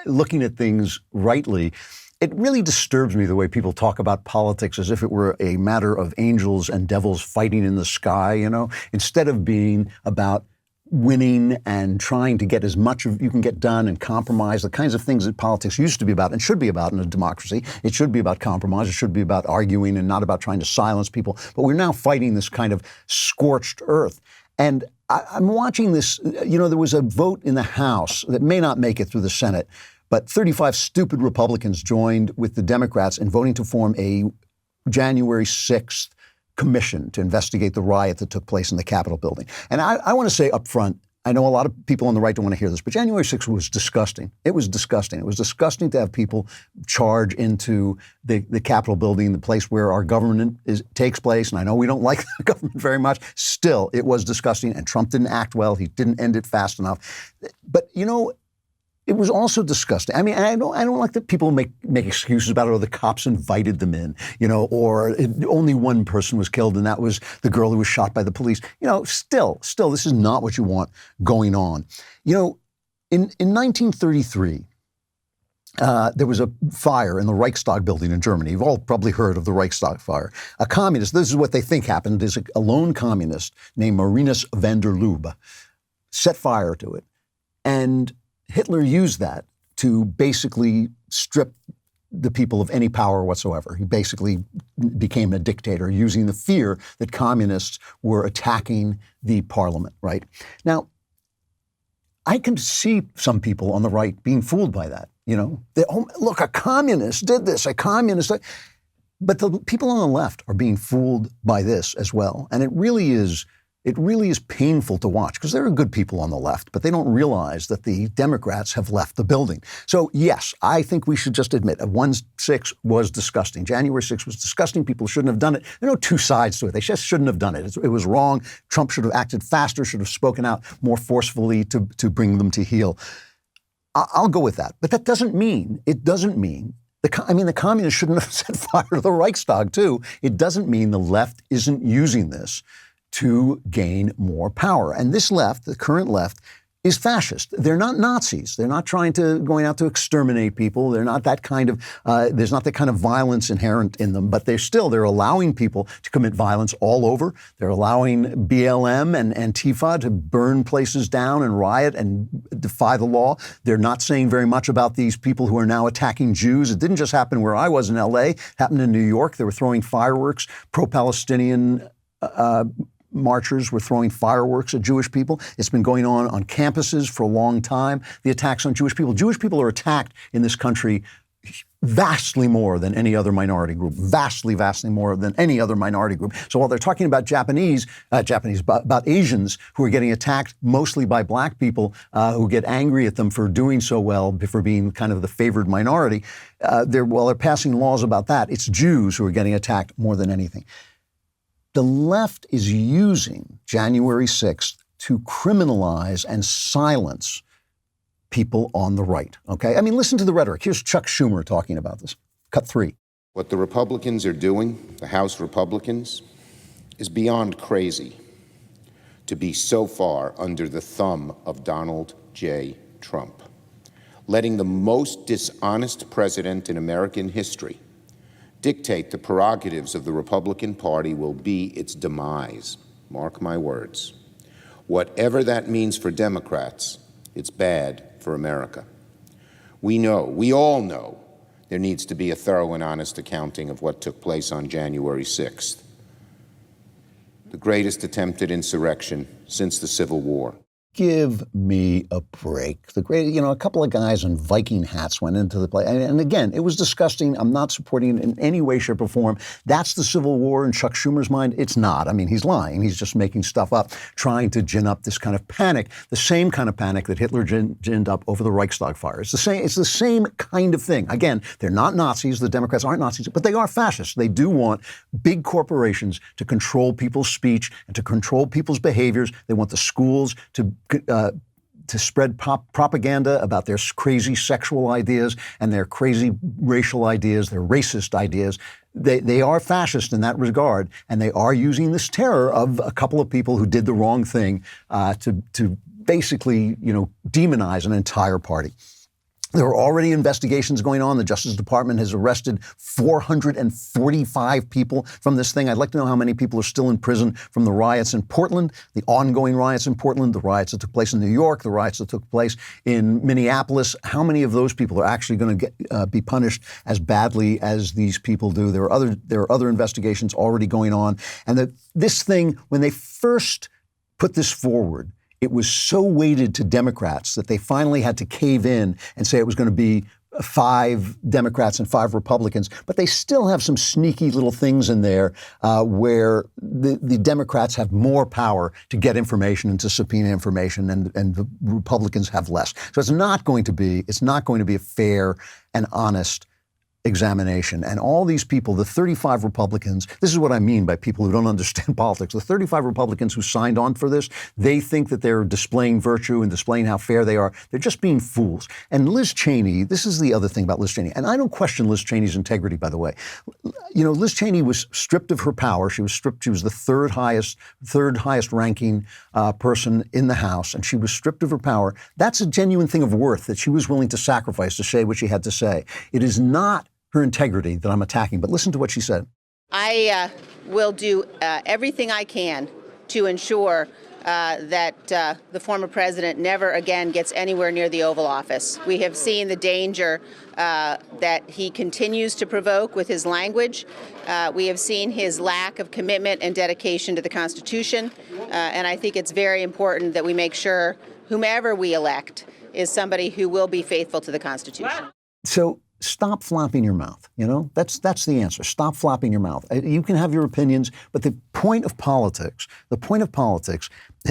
looking at things rightly, it really disturbs me the way people talk about politics as if it were a matter of angels and devils fighting in the sky, instead of being about winning and trying to get as much of you can get done and compromise, the kinds of things that politics used to be about and should be about in a democracy. It should be about compromise. It should be about arguing and not about trying to silence people. But we're now fighting this kind of scorched earth. And I'm watching this. You know, there was a vote in the House that may not make it through the Senate, but 35 stupid Republicans joined with the Democrats in voting to form a January 6th commission to investigate the riot that took place in the Capitol building. And I want to say up front, I know a lot of people on the right don't want to hear this, but January 6th was disgusting. It was disgusting. It was disgusting to have people charge into the Capitol building, the place where our government takes place. And I know we don't like the government very much. Still, it was disgusting. And Trump didn't act well. He didn't end it fast enough. But, you know, it was also disgusting. I mean, I don't like that people make excuses about it, or the cops invited them in, you know, or only one person was killed, and that was the girl who was shot by the police. You know, still, this is not what you want going on. You know, in 1933, there was a fire in the Reichstag building in Germany. You've all probably heard of the Reichstag fire. A communist, this is what they think happened, is a lone communist named Marinus van der Lubbe set fire to it. And Hitler used that to basically strip the people of any power whatsoever. He basically became a dictator using the fear that communists were attacking the parliament, right? Now, I can see some people on the right being fooled by that, you know? Look, a communist did this, a communist. But the people on the left are being fooled by this as well. And it really is painful to watch, because there are good people on the left, but they don't realize that the Democrats have left the building. So yes, I think we should just admit 1/6 was disgusting. January 6th was disgusting. People shouldn't have done it. There are no two sides to it. They just shouldn't have done it. It was wrong. Trump should have acted faster, should have spoken out more forcefully to bring them to heel. I'll go with that. But that doesn't mean, the communists shouldn't have set fire to the Reichstag too. It doesn't mean the left isn't using this to gain more power. And this left, the current left, is fascist. They're not Nazis. They're not going out to exterminate people. They're not that kind of, there's not that kind of violence inherent in them, but they're allowing people to commit violence all over. They're allowing BLM and Antifa to burn places down and riot and defy the law. They're not saying very much about these people who are now attacking Jews. It didn't just happen where I was in LA. It happened in New York. They were throwing fireworks. Pro-Palestinian marchers were throwing fireworks at Jewish people. It's been going on campuses for a long time, the attacks on Jewish people. Jewish people are attacked in this country vastly more than any other minority group, vastly more than any other minority group. So while they're talking about about Asians who are getting attacked mostly by black people who get angry at them for doing so well, for being kind of the favored minority, while they're passing laws about that, it's Jews who are getting attacked more than anything. The left is using January 6th to criminalize and silence people on the right, okay? I mean, listen to the rhetoric. Here's Chuck Schumer talking about this. Cut 3. What the Republicans are doing, the House Republicans, is beyond crazy to be so far under the thumb of Donald J. Trump, letting the most dishonest president in American history dictate the prerogatives of the Republican Party will be its demise. Mark my words. Whatever that means for Democrats, it's bad for America. We all know, there needs to be a thorough and honest accounting of what took place on January 6th, the greatest attempted insurrection since the Civil War. Give me a break. A couple of guys in Viking hats went into the play. And again, it was disgusting. I'm not supporting it in any way, shape, or form. That's the Civil War in Chuck Schumer's mind. It's not. I mean, he's lying. He's just making stuff up, trying to gin up this kind of panic, the same kind of panic that Hitler ginned up over the Reichstag fire. It's the same kind of thing. Again, they're not Nazis. The Democrats aren't Nazis, but they are fascists. They do want big corporations to control people's speech and to control people's behaviors. They want the schools to spread propaganda about their crazy sexual ideas and their crazy racial ideas, their racist ideas. They are fascist in that regard, and they are using this terror of a couple of people who did the wrong thing to basically, demonize an entire party. There are already investigations going on. The Justice Department has arrested 445 people from this thing. I'd like to know how many people are still in prison from the riots in Portland, the ongoing riots in Portland, the riots that took place in New York, the riots that took place in Minneapolis. How many of those people are actually going to be punished as badly as these people do? There are other investigations already going on. And this thing, when they first put this forward, it was so weighted to Democrats that they finally had to cave in and say it was going to be 5 Democrats and 5 Republicans. But they still have some sneaky little things in there where the Democrats have more power to get information and to subpoena information, and the Republicans have less. So it's not going to be a fair and honest examination. And all these people, the 35 Republicans, this is what I mean by people who don't understand politics. The 35 Republicans who signed on for this, they think that they're displaying virtue and displaying how fair they are. They're just being fools. And Liz Cheney, this is the other thing about Liz Cheney, and I don't question Liz Cheney's integrity, by the way. You know, Liz Cheney was stripped of her power. She was the third highest ranking person in the House, and she was stripped of her power. That's a genuine thing of worth that she was willing to sacrifice to say what she had to say. It is not her integrity that I'm attacking, but listen to what she said. I will do everything I can to ensure that the former president never again gets anywhere near the Oval Office. We have seen the danger that he continues to provoke with his language. We have seen his lack of commitment and dedication to the Constitution, and I think it's very important that we make sure whomever we elect is somebody who will be faithful to the Constitution. So stop flapping your mouth. You know, that's the answer. Stop flapping your mouth. You can have your opinions, but the point of politics,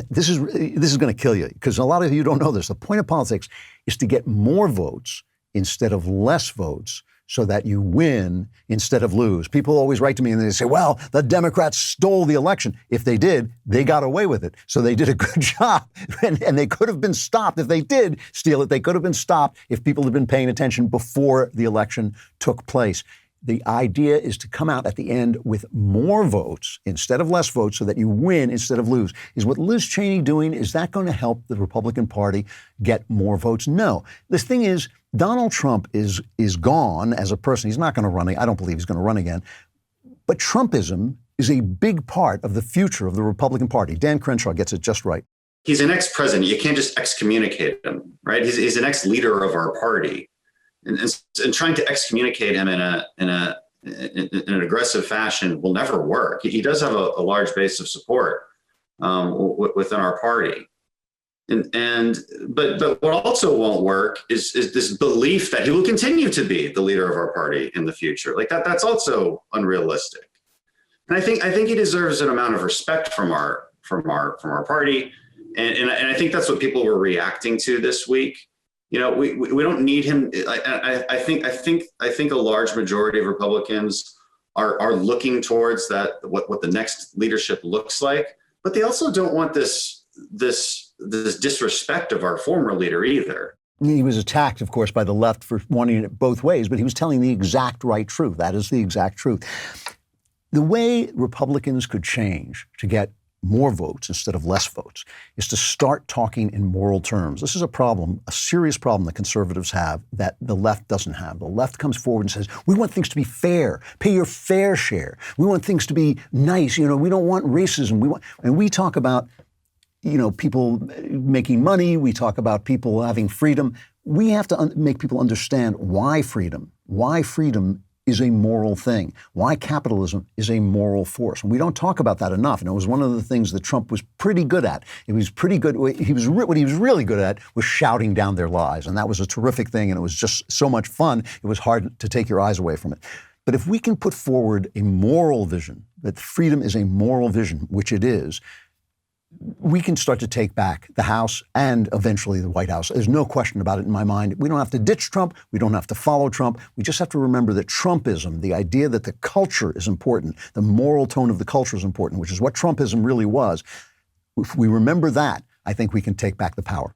this is going to kill you because a lot of you don't know this. The point of politics is to get more votes instead of less votes so that you win instead of lose. People always write to me and they say, well, the Democrats stole the election. If they did, they got away with it. So they did a good job. And they could have been stopped. If they did steal it, they could have been stopped if people had been paying attention before the election took place. The idea is to come out at the end with more votes instead of less votes so that you win instead of lose. Is what Liz Cheney doing, is that going to help the Republican Party get more votes? No. The thing is, Donald Trump is gone as a person. He's not going to run. I don't believe he's going to run again. But Trumpism is a big part of the future of the Republican Party. Dan Crenshaw gets it just right. He's an ex-president. You can't just excommunicate him, right? He's an ex-leader of our party. And trying to excommunicate him in an aggressive fashion will never work. He does have a large base of support within our party. But what also won't work is this belief that he will continue to be the leader of our party in the future. Like that's also unrealistic. And I think he deserves an amount of respect from our party. And I think that's what people were reacting to this week. You know, we don't need him. I think a large majority of Republicans are looking towards that, what the next leadership looks like, but they also don't want this disrespect of our former leader either. He was attacked, of course, by the left for wanting it both ways, but he was telling the exact right truth. That is the exact truth. The way Republicans could change to get more votes instead of less votes is to start talking in moral terms. This is a problem, a serious problem that conservatives have that the left doesn't have. The left comes forward and says, we want things to be fair. Pay your fair share. We want things to be nice. You know, we don't want racism. And we talk about, you know, people making money. We talk about people having freedom. We have to make people understand why freedom is a moral thing, why capitalism is a moral force. And we don't talk about that enough. And it was one of the things that Trump was pretty good at. It was pretty good. What he was really good at was shouting down their lies. And that was a terrific thing. And it was just so much fun. It was hard to take your eyes away from it. But if we can put forward a moral vision, that freedom is a moral vision, which it is, we can start to take back the House and eventually the White House. There's no question about it in my mind. We don't have to ditch Trump. We don't have to follow Trump. We just have to remember that Trumpism, the idea that the culture is important, the moral tone of the culture is important, which is what Trumpism really was. If we remember that, I think we can take back the power.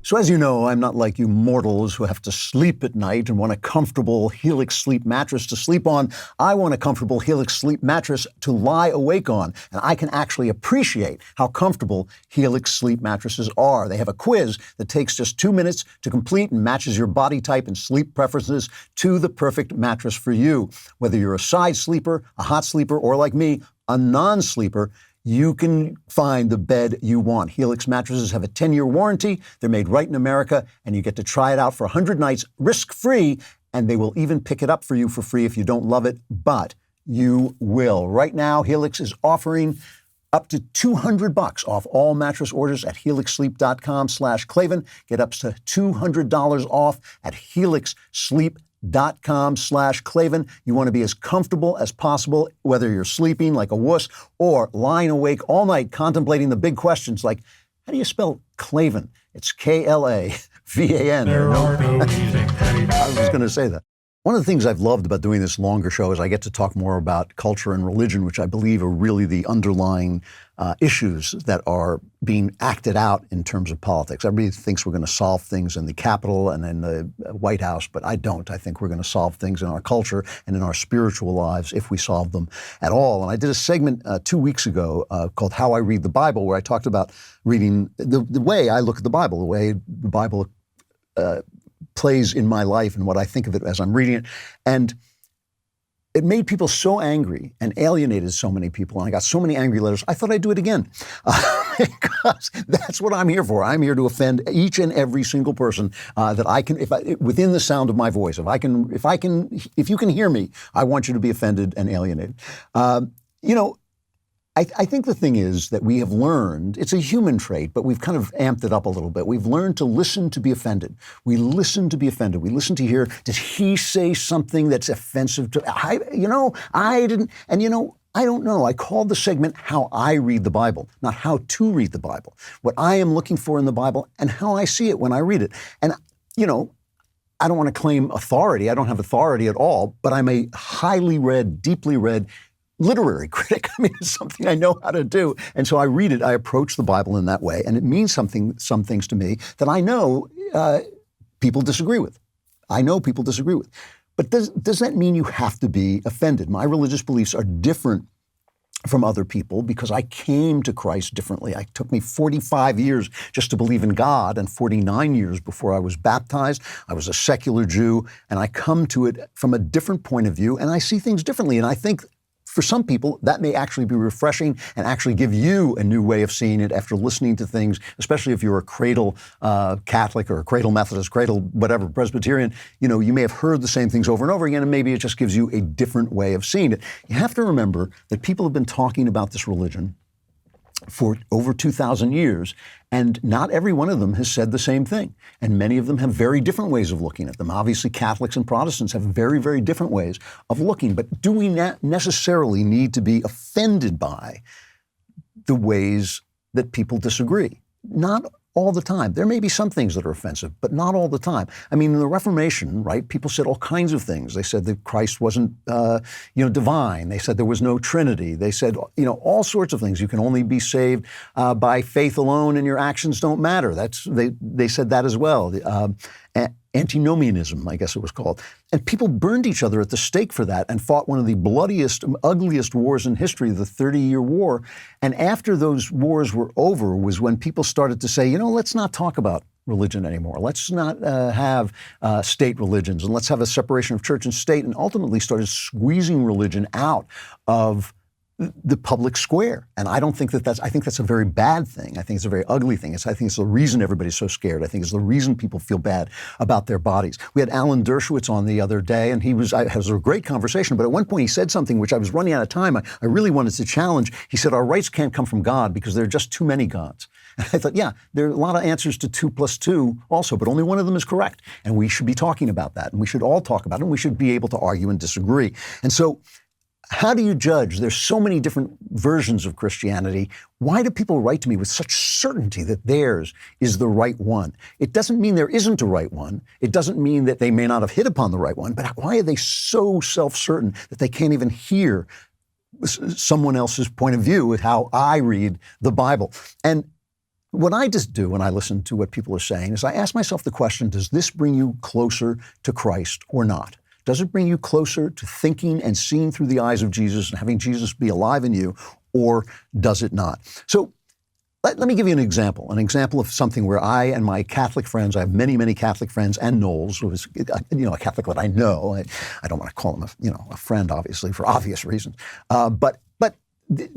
So as you know, I'm not like you mortals who have to sleep at night and want a comfortable Helix Sleep mattress to sleep on. I want a comfortable Helix Sleep mattress to lie awake on. And I can actually appreciate how comfortable Helix Sleep mattresses are. They have a quiz that takes just 2 minutes to complete and matches your body type and sleep preferences to the perfect mattress for you. Whether you're a side sleeper, a hot sleeper, or like me, a non-sleeper, you can find the bed you want. Helix mattresses have a 10-year warranty. They're made right in America, and you get to try it out for 100 nights risk-free, and they will even pick it up for you for free if you don't love it, but you will. Right now, Helix is offering up to $200 off all mattress orders at helixsleep.com/Klavan. Get up to $200 off at helixsleep.com/Klavan. You want to be as comfortable as possible, whether you're sleeping like a wuss or lying awake all night contemplating the big questions like, how do you spell Klavan? It's Klavan. There are no easy I was going to say that. One of the things I've loved about doing this longer show is I get to talk more about culture and religion, which I believe are really the underlying issues that are being acted out in terms of politics. Everybody thinks we're going to solve things in the Capitol and in the White House, but I don't. I think we're going to solve things in our culture and in our spiritual lives if we solve them at all. And I did a segment 2 weeks ago called How I Read the Bible, where I talked about reading the way I look at the Bible, the way the Bible plays in my life and what I think of it as I'm reading it. And it made people so angry and alienated so many people. And I got so many angry letters. I thought I'd do it again because that's what I'm here for. I'm here to offend each and every single person that I can, within the sound of my voice. If you can hear me, I want you to be offended and alienated. I think the thing is that we have learned, it's a human trait, but we've kind of amped it up a little bit. We've learned to listen to be offended. We listen to be offended. We listen to hear, did he say something that's offensive to, I didn't, and I don't know. I called the segment How I Read the Bible, not how to read the Bible. What I am looking for in the Bible and how I see it when I read it. And, I don't want to claim authority. I don't have authority at all, but I'm a highly read, deeply read literary critic. I mean, it's something I know how to do. And so I read it, I approach the Bible in that way, and it means some things to me that I know people disagree with. I know people disagree with. But does that mean you have to be offended? My religious beliefs are different from other people because I came to Christ differently. It took me 45 years just to believe in God and 49 years before I was baptized. I was a secular Jew, and I come to it from a different point of view, and I see things differently. And I think for some people, that may actually be refreshing and actually give you a new way of seeing it after listening to things, especially if you're a cradle Catholic or a cradle Methodist, cradle whatever, Presbyterian. You may have heard the same things over and over again, and maybe it just gives you a different way of seeing it. You have to remember that people have been talking about this religion for over 2,000 years, and not every one of them has said the same thing. And many of them have very different ways of looking at them. Obviously, Catholics and Protestants have very, very different ways of looking. But do we necessarily need to be offended by the ways that people disagree? Not all the time. There may be some things that are offensive, but not all the time. I mean, in the Reformation, right, people said all kinds of things. They said that Christ wasn't, divine. They said there was no Trinity. They said, all sorts of things. You can only be saved by faith alone, and your actions don't matter. They said that as well. Antinomianism, I guess it was called. And people burned each other at the stake for that and fought one of the bloodiest, ugliest wars in history, the 30-Year War. And after those wars were over was when people started to say, let's not talk about religion anymore. Let's not have state religions, and let's have a separation of church and state, and ultimately started squeezing religion out of the public square. And I don't think I think that's a very bad thing. I think it's a very ugly thing. I think it's the reason everybody's so scared. I think it's the reason people feel bad about their bodies. We had Alan Dershowitz on the other day, and it was a great conversation, but at one point he said something which I was running out of time. I really wanted to challenge. He said, our rights can't come from God because there are just too many gods. And I thought, yeah, there are a lot of answers to 2 + 2 also, but only one of them is correct. And we should be talking about that, and we should all talk about it, and we should be able to argue and disagree. And so how do you judge? There's so many different versions of Christianity. Why do people write to me with such certainty that theirs is the right one? It doesn't mean there isn't a right one. It doesn't mean that they may not have hit upon the right one, but why are they so self-certain that they can't even hear someone else's point of view with how I read the Bible? And What I just do when I listen to what people are saying is I ask myself the question, does this bring you closer to Christ or not? Does it bring you closer to thinking and seeing through the eyes of Jesus and having Jesus be alive in you, or does it not? So let me give you an example of something where I and my Catholic friends, I have many, many Catholic friends, and Knowles, who is, a Catholic that I know. I don't want to call him a friend, obviously, for obvious reasons. But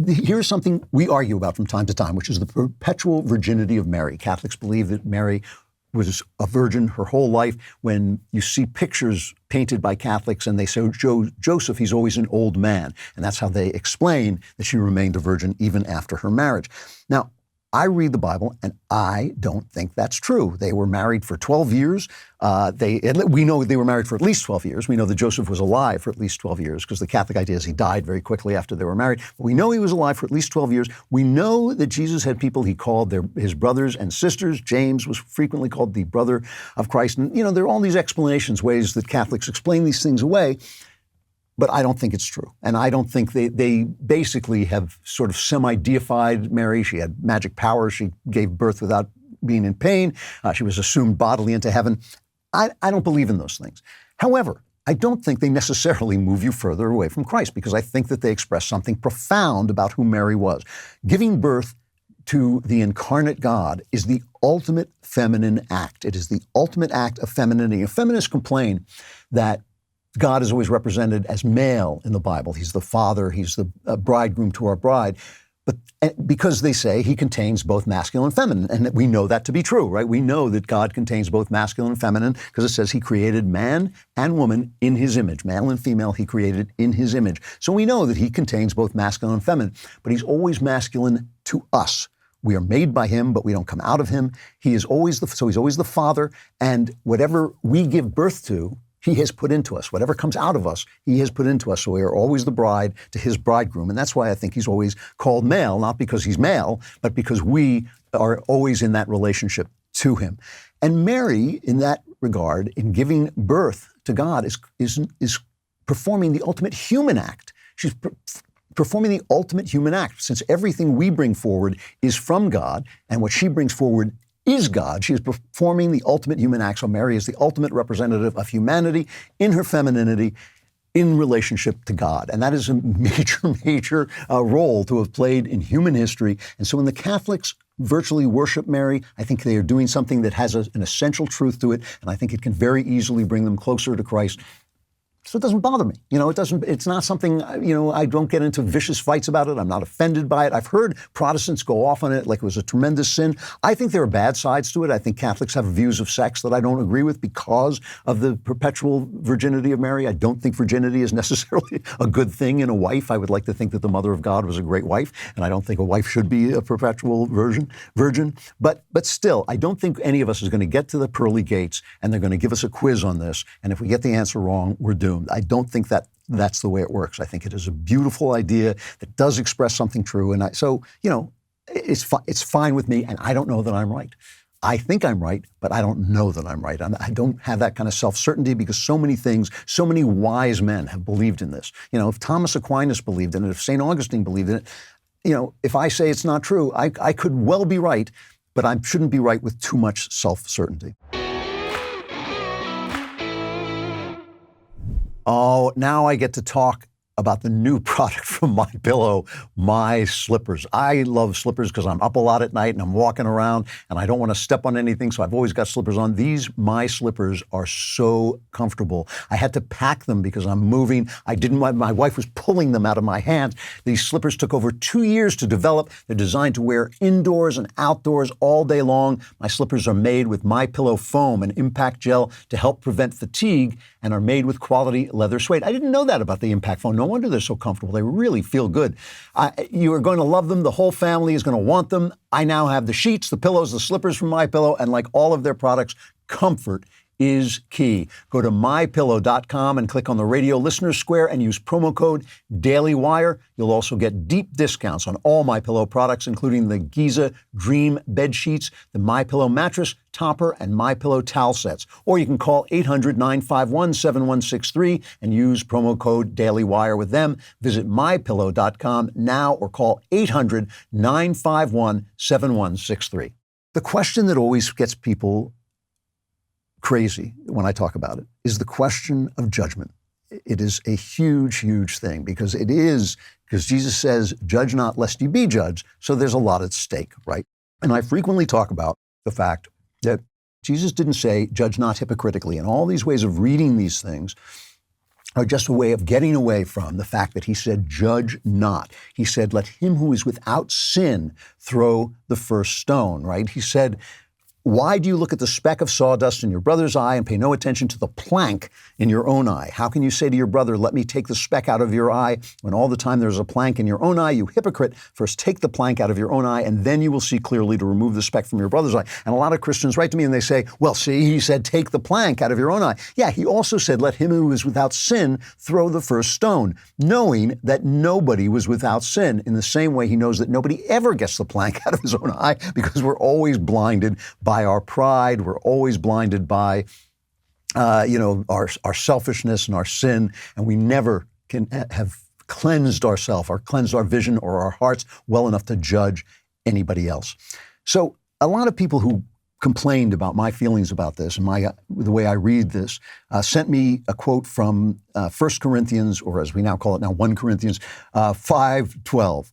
here's something we argue about from time to time, which is the perpetual virginity of Mary. Catholics believe that Mary was a virgin her whole life. When you see pictures painted by Catholics and they say Joseph, he's always an old man. And that's how they explain that she remained a virgin even after her marriage. Now, I read the Bible, and I don't think that's true. They were married for 12 years. We know they were married for at least 12 years. We know that Joseph was alive for at least 12 years because the Catholic idea is he died very quickly after they were married. But we know he was alive for at least 12 years. We know that Jesus had people he called his brothers and sisters. James was frequently called the brother of Christ. And, there are all these explanations, ways that Catholics explain these things away. But I don't think it's true. And I don't think they basically have sort of semi-deified Mary. She had magic powers. She gave birth without being in pain. She was assumed bodily into heaven. I don't believe in those things. However, I don't think they necessarily move you further away from Christ, because I think that they express something profound about who Mary was. Giving birth to the incarnate God is the ultimate feminine act. It is the ultimate act of femininity. And feminists complain that God is always represented as male in the Bible. He's the father, he's the bridegroom to our bride. But because they say he contains both masculine and feminine, and we know that to be true, right? We know that God contains both masculine and feminine because it says he created man and woman in his image. Male and female he created in his image. So we know that he contains both masculine and feminine, but he's always masculine to us. We are made by him, but we don't come out of him. He's always the father, and whatever we give birth to, he has put into us. Whatever comes out of us, he has put into us. So we are always the bride to his bridegroom. And that's why I think he's always called male, not because he's male, but because we are always in that relationship to him. And Mary, in that regard, in giving birth to God, is performing the ultimate human act. She's performing the ultimate human act, since everything we bring forward is from God, and what she brings forward is God. She is performing the ultimate human act. So Mary is the ultimate representative of humanity in her femininity in relationship to God. And that is a major role to have played in human history. And so when the Catholics virtually worship Mary, I think they are doing something that has an essential truth to it. And I think it can very easily bring them closer to Christ. So it doesn't bother me. It's not something, I don't get into vicious fights about it. I'm not offended by it. I've heard Protestants go off on it like it was a tremendous sin. I think there are bad sides to it. I think Catholics have views of sex that I don't agree with because of the perpetual virginity of Mary. I don't think virginity is necessarily a good thing in a wife. I would like to think that the Mother of God was a great wife, and I don't think a wife should be a perpetual virgin. But still, I don't think any of us is going to get to the pearly gates and they're going to give us a quiz on this. And if we get the answer wrong, we're doomed. I don't think that's the way it works. I think it is a beautiful idea that does express something true. And it's fine with me, and I don't know that I'm right. I think I'm right, but I don't know that I'm right. I don't have that kind of self-certainty because so many wise men have believed in this. If Thomas Aquinas believed in it, if St. Augustine believed in it, if I say it's not true, I could well be right, but I shouldn't be right with too much self-certainty. Oh, now I get to talk about the new product from MyPillow, My Slippers. I love slippers because I'm up a lot at night and I'm walking around and I don't want to step on anything, so I've always got slippers on. These My Slippers are so comfortable. I had to pack them because I'm moving. My wife was pulling them out of my hands. These slippers took over 2 years to develop. They're designed to wear indoors and outdoors all day long. My slippers are made with MyPillow foam and impact gel to help prevent fatigue and are made with quality leather suede. I didn't know that about the impact foam. No wonder they're so comfortable. They really feel good. You are going to love them. The whole family is going to want them. I now have the sheets, the pillows, the slippers from MyPillow, and like all of their products, comfort is key. Go to MyPillow.com and click on the radio listener square and use promo code DailyWire. You'll also get deep discounts on all MyPillow products, including the Giza Dream bed sheets, the MyPillow mattress topper, and MyPillow towel sets. Or you can call 800-951-7163 and use promo code DailyWire with them. Visit MyPillow.com now or call 800-951-7163. The question that always gets people crazy when I talk about it is the question of judgment. It is a huge, huge thing because Jesus says, judge not lest ye be judged. So there's a lot at stake, right? And I frequently talk about the fact that Jesus didn't say, judge not hypocritically. And all these ways of reading these things are just a way of getting away from the fact that he said, judge not. He said, let him who is without sin throw the first stone, right? He said, why do you look at the speck of sawdust in your brother's eye and pay no attention to the plank in your own eye? How can you say to your brother, let me take the speck out of your eye, when all the time there's a plank in your own eye? You hypocrite, first take the plank out of your own eye, and then you will see clearly to remove the speck from your brother's eye. And a lot of Christians write to me and they say, well, see, he said, take the plank out of your own eye. Yeah, he also said, let him who is without sin throw the first stone, knowing that nobody was without sin. In the same way, he knows that nobody ever gets the plank out of his own eye because we're always blinded by our pride. We're always blinded by, our selfishness and our sin, and we never can have cleansed ourselves or cleansed our vision or our hearts well enough to judge anybody else. So a lot of people who complained about my feelings about this and the way I read this sent me a quote from 1 Corinthians, or as we now call it now, 1 Corinthians 5:12.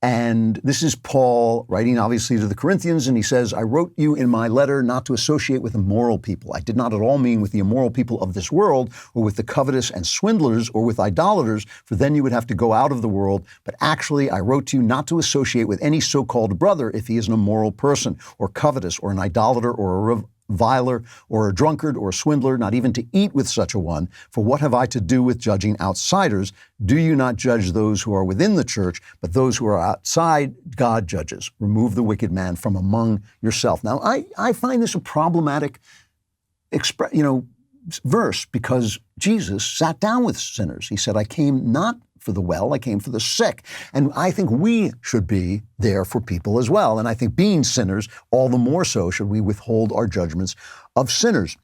And this is Paul writing, obviously, to the Corinthians, and he says, I wrote you in my letter not to associate with immoral people. I did not at all mean with the immoral people of this world, or with the covetous and swindlers, or with idolaters, for then you would have to go out of the world. But actually, I wrote to you not to associate with any so-called brother if he is an immoral person, or covetous, or an idolater, or a reviler, or a drunkard, or a swindler, not even to eat with such a one. For what have I to do with judging outsiders? Do you not judge those who are within the church, but those who are outside God judges? Remove the wicked man from among yourself. Now, I find this a problematic verse because Jesus sat down with sinners. He said, I came not for the well, I came for the sick. And I think we should be there for people as well. And I think being sinners, all the more so should we withhold our judgments of sinners.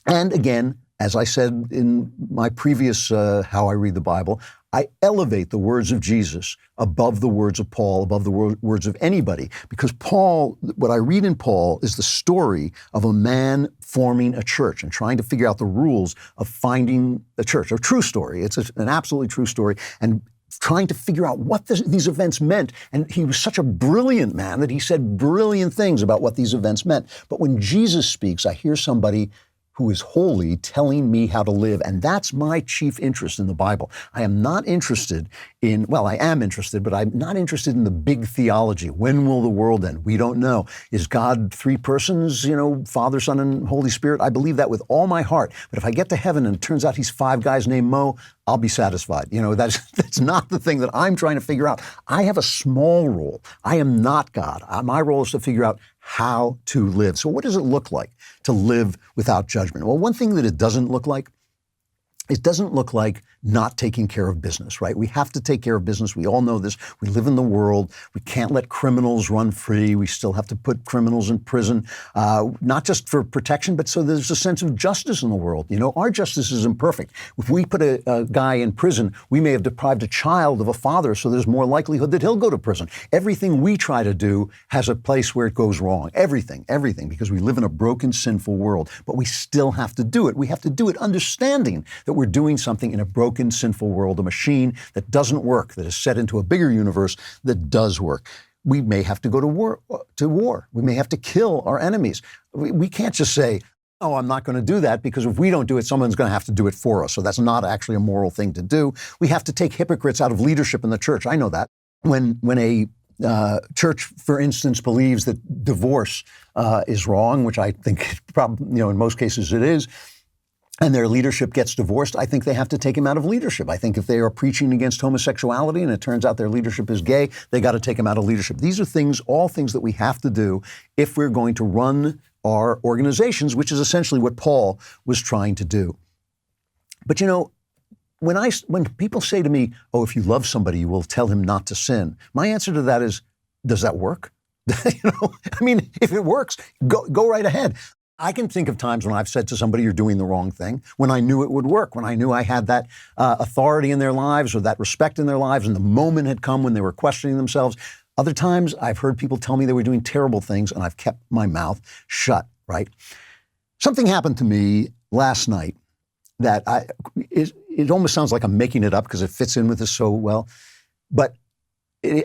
And again, as I said in my previous How I Read the Bible, I elevate the words of Jesus above the words of Paul, above the words of anybody. Because Paul, what I read in Paul is the story of a man forming a church and trying to figure out the rules of finding a church. A true story. It's an absolutely true story. And trying to figure out what these events meant. And he was such a brilliant man that he said brilliant things about what these events meant. But when Jesus speaks, I hear somebody who is holy telling me how to live. And that's my chief interest in the Bible. I am not interested in, I am interested, but I'm not interested in the big theology. When will the world end? We don't know. Is God three persons, Father, Son, and Holy Spirit? I believe that with all my heart. But if I get to heaven and it turns out he's five guys named Mo, I'll be satisfied. That's not the thing that I'm trying to figure out. I have a small role. I am not God. My role is to figure out how to live. So what does it look like to live without judgment? Well, one thing that it doesn't look like not taking care of business, right? We have to take care of business. We all know this. We live in the world. We can't let criminals run free. We still have to put criminals in prison, not just for protection, but so there's a sense of justice in the world. Our justice is imperfect. If we put a guy in prison, we may have deprived a child of a father, so there's more likelihood that he'll go to prison. Everything we try to do has a place where it goes wrong. Everything, because we live in a broken, sinful world. But we still have to do it. We have to do it understanding that we're doing something in a broken, sinful world, a machine that doesn't work, that is set into a bigger universe that does work. We may have to go to war. We may have to kill our enemies. We can't just say, oh, I'm not going to do that, because if we don't do it, someone's going to have to do it for us. So that's not actually a moral thing to do. We have to take hypocrites out of leadership in the church. I know that. When a church, for instance, believes that divorce is wrong, which I think probably, in most cases it is, and their leadership gets divorced, I think they have to take him out of leadership. I think if they are preaching against homosexuality and it turns out their leadership is gay, they got to take him out of leadership. These are all things that we have to do if we're going to run our organizations, which is essentially what Paul was trying to do. But when people say to me, oh, if you love somebody, you will tell him not to sin, my answer to that is, does that work? If it works, go right ahead. I can think of times when I've said to somebody, you're doing the wrong thing, when I knew it would work, when I knew I had that authority in their lives or that respect in their lives, and the moment had come when they were questioning themselves. Other times, I've heard people tell me they were doing terrible things, and I've kept my mouth shut, right? Something happened to me last night that it almost sounds like I'm making it up because it fits in with this so well, but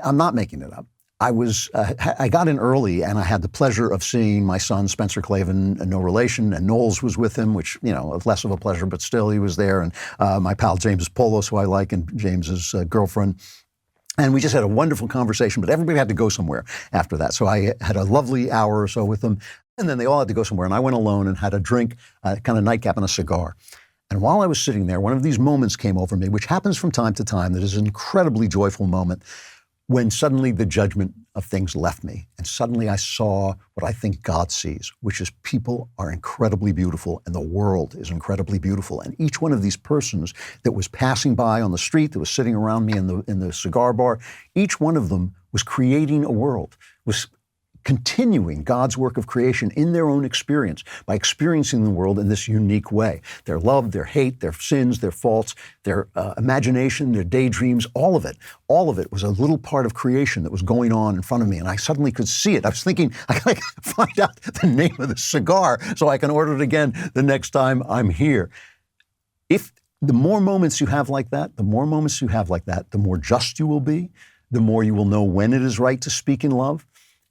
I'm not making it up. I got in early, and I had the pleasure of seeing my son, Spencer Klavan, no relation, and Knowles was with him, which, less of a pleasure, but still he was there, and my pal James Polos, who I like, and James's girlfriend. And we just had a wonderful conversation, but everybody had to go somewhere after that. So I had a lovely hour or so with them, and then they all had to go somewhere, and I went alone and had a drink, kind of nightcap and a cigar. And while I was sitting there, one of these moments came over me, which happens from time to time, that is an incredibly joyful moment, when suddenly the judgment of things left me. And suddenly I saw what I think God sees, which is people are incredibly beautiful and the world is incredibly beautiful. And each one of these persons that was passing by on the street, that was sitting around me in the cigar bar, each one of them was creating a world, was continuing God's work of creation in their own experience by experiencing the world in this unique way. Their love, their hate, their sins, their faults, their imagination, their daydreams, all of it was a little part of creation that was going on in front of me, and I suddenly could see it. I was thinking, I gotta find out the name of the cigar so I can order it again the next time I'm here. If the more moments you have like that, the more just you will be, the more you will know when it is right to speak in love,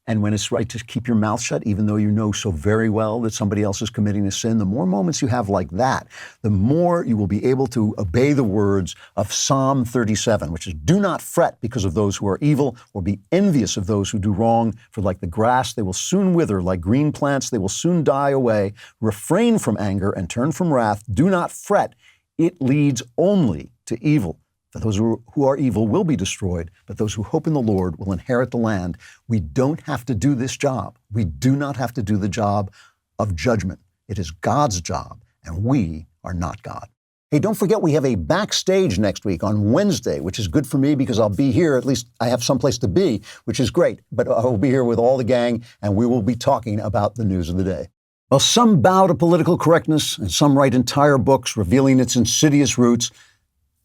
and when it's right to keep your mouth shut, even though you know so very well that somebody else is committing a sin. The more moments you have like that, the more you will be able to obey the words of Psalm 37, which is, do not fret because of those who are evil, or be envious of those who do wrong, for like the grass, they will soon wither, like green plants, they will soon die away. Refrain from anger and turn from wrath. Do not fret. It leads only to evil. For those who are evil will be destroyed, but those who hope in the Lord will inherit the land. We don't have to do this job. We do not have to do the job of judgment. It is God's job, and we are not God. Hey, don't forget we have a backstage next week on Wednesday, which is good for me because I'll be here. At least I have someplace to be, which is great. But I will be here with all the gang, and we will be talking about the news of the day. Well, some bow to political correctness, and some write entire books revealing its insidious roots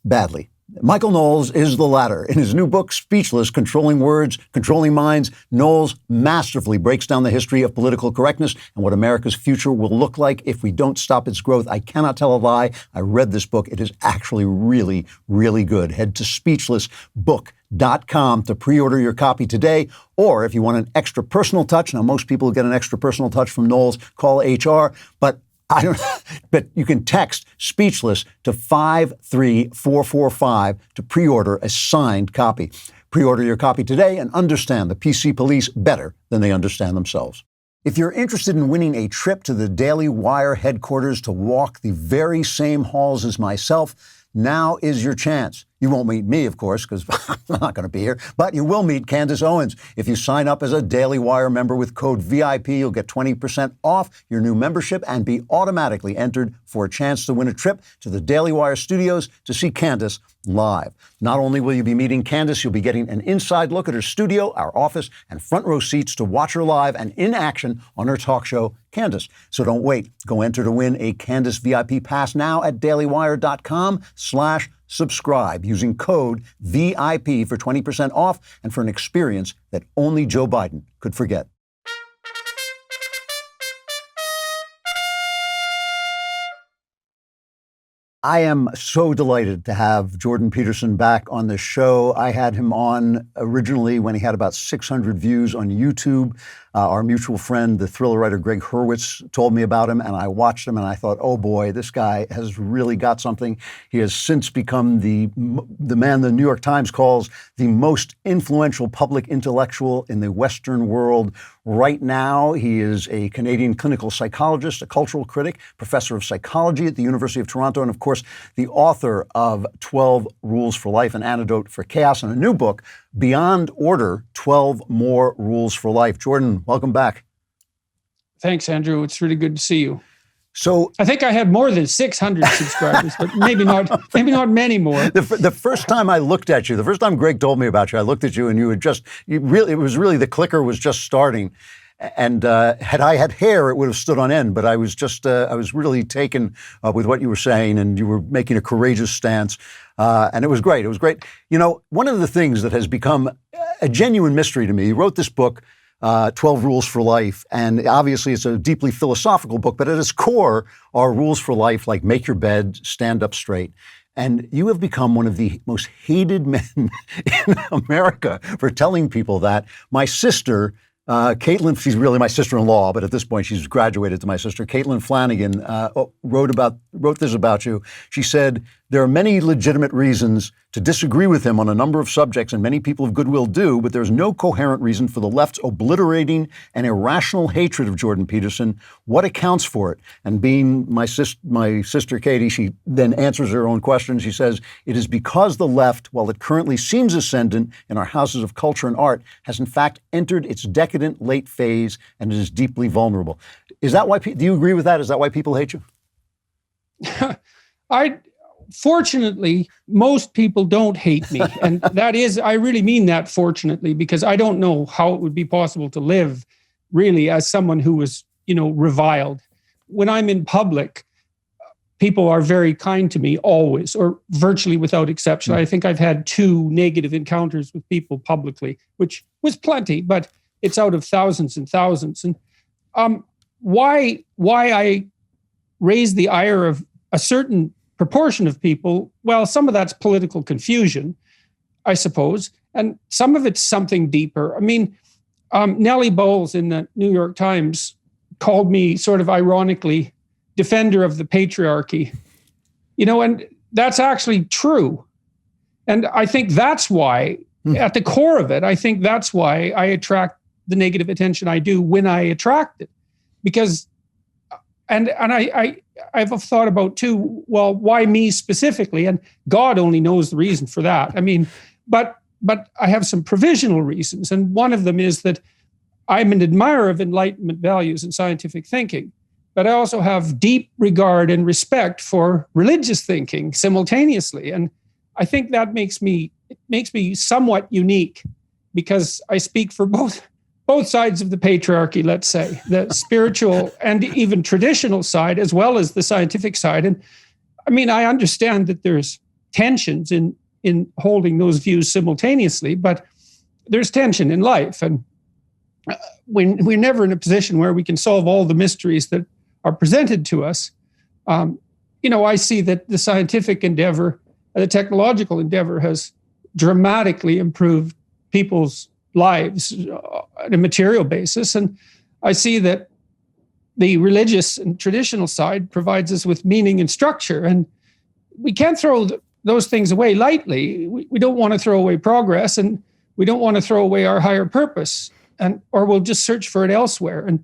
badly. Michael Knowles is the latter. In his new book, Speechless, Controlling Words, Controlling Minds, Knowles masterfully breaks down the history of political correctness and what America's future will look like if we don't stop its growth. I cannot tell a lie. I read this book. It is actually really, really good. Head to speechlessbook.com to pre-order your copy today. Or if you want an extra personal touch, now most people get an extra personal touch from Knowles, call HR, but you can text Speechless to 53445 to pre-order a signed copy. Pre-order your copy today and understand the PC police better than they understand themselves. If you're interested in winning a trip to the Daily Wire headquarters to walk the very same halls as myself, now is your chance. You won't meet me, of course, because I'm not going to be here, but you will meet Candace Owens. If you sign up as a Daily Wire member with code VIP, you'll get 20% off your new membership and be automatically entered for a chance to win a trip to the Daily Wire studios to see Candace live. Not only will you be meeting Candace, you'll be getting an inside look at her studio, our office, and front row seats to watch her live and in action on her talk show, Candace. So don't wait. Go enter to win a Candace VIP pass now at dailywire.com/subscribe using code VIP for 20% off and for an experience that only Joe Biden could forget. I am so delighted to have Jordan Peterson back on the show. I had him on originally when he had about 600 views on YouTube. Our mutual friend, the thriller writer Greg Hurwitz, told me about him, and I watched him, and I thought, oh boy, this guy has really got something. He has since become the man the New York Times calls the most influential public intellectual in the Western world. Right now, he is a Canadian clinical psychologist, a cultural critic, professor of psychology at the University of Toronto, and of course, the author of 12 Rules for Life, an Antidote for Chaos, and a new book, Beyond Order, 12 More Rules for Life. Jordan, welcome back. Thanks, Andrew. It's really good to see you. So I think I had more than 600 subscribers, but maybe not many more. The first time I looked at you, the first time Greg told me about you, I looked at you and it was really the clicker was just starting. And had I had hair, it would have stood on end. But I was I was really taken with what you were saying, and you were making a courageous stance. And it was great. It was great. You know, one of the things that has become a genuine mystery to me, you wrote this book, 12 Rules for Life. And obviously it's a deeply philosophical book, but at its core are rules for life, like make your bed, stand up straight. And you have become one of the most hated men in America for telling people that. My sister, Caitlin, she's really my sister-in-law, but at this point she's graduated to my sister. Caitlin Flanagan wrote this about you. She said, there are many legitimate reasons to disagree with him on a number of subjects, and many people of goodwill do, but there's no coherent reason for the left's obliterating and irrational hatred of Jordan Peterson. What accounts for it? And being my sister Katie, she then answers her own question. She says, it is because the left, while it currently seems ascendant in our houses of culture and art, has in fact entered its decadent late phase and it is deeply vulnerable. Is that why, do you agree with that? Is that why people hate you? Fortunately, most people don't hate me. And that is, I really mean that fortunately, because I don't know how it would be possible to live really as someone who was, reviled. When I'm in public, people are very kind to me always, or virtually without exception. I think I've had 2 negative encounters with people publicly, which was plenty, but it's out of thousands and thousands. And why I raise the ire of a certain proportion of people, well, some of that's political confusion, I suppose, and some of it's something deeper. I mean, Nellie Bowles in the New York Times called me sort of ironically defender of the patriarchy, and that's actually true. And I think that's why, at the core of it, I think that's why I attract the negative attention I do when I attract it. Because, and I've thought about too, well, why me specifically? And God only knows the reason for that. I mean, but I have some provisional reasons. And one of them is that I'm an admirer of Enlightenment values and scientific thinking, but I also have deep regard and respect for religious thinking simultaneously. And I think that makes me somewhat unique because I speak for both sides of the patriarchy, let's say, the spiritual and even traditional side, as well as the scientific side. And I mean, I understand that there's tensions in holding those views simultaneously, but there's tension in life. And we're never in a position where we can solve all the mysteries that are presented to us. I see that the scientific endeavor, the technological endeavor has dramatically improved people's lives on a material basis. And I see that the religious and traditional side provides us with meaning and structure. And we can't throw those things away lightly. We don't want to throw away progress, and we don't want to throw away our higher purpose, or we'll just search for it elsewhere. And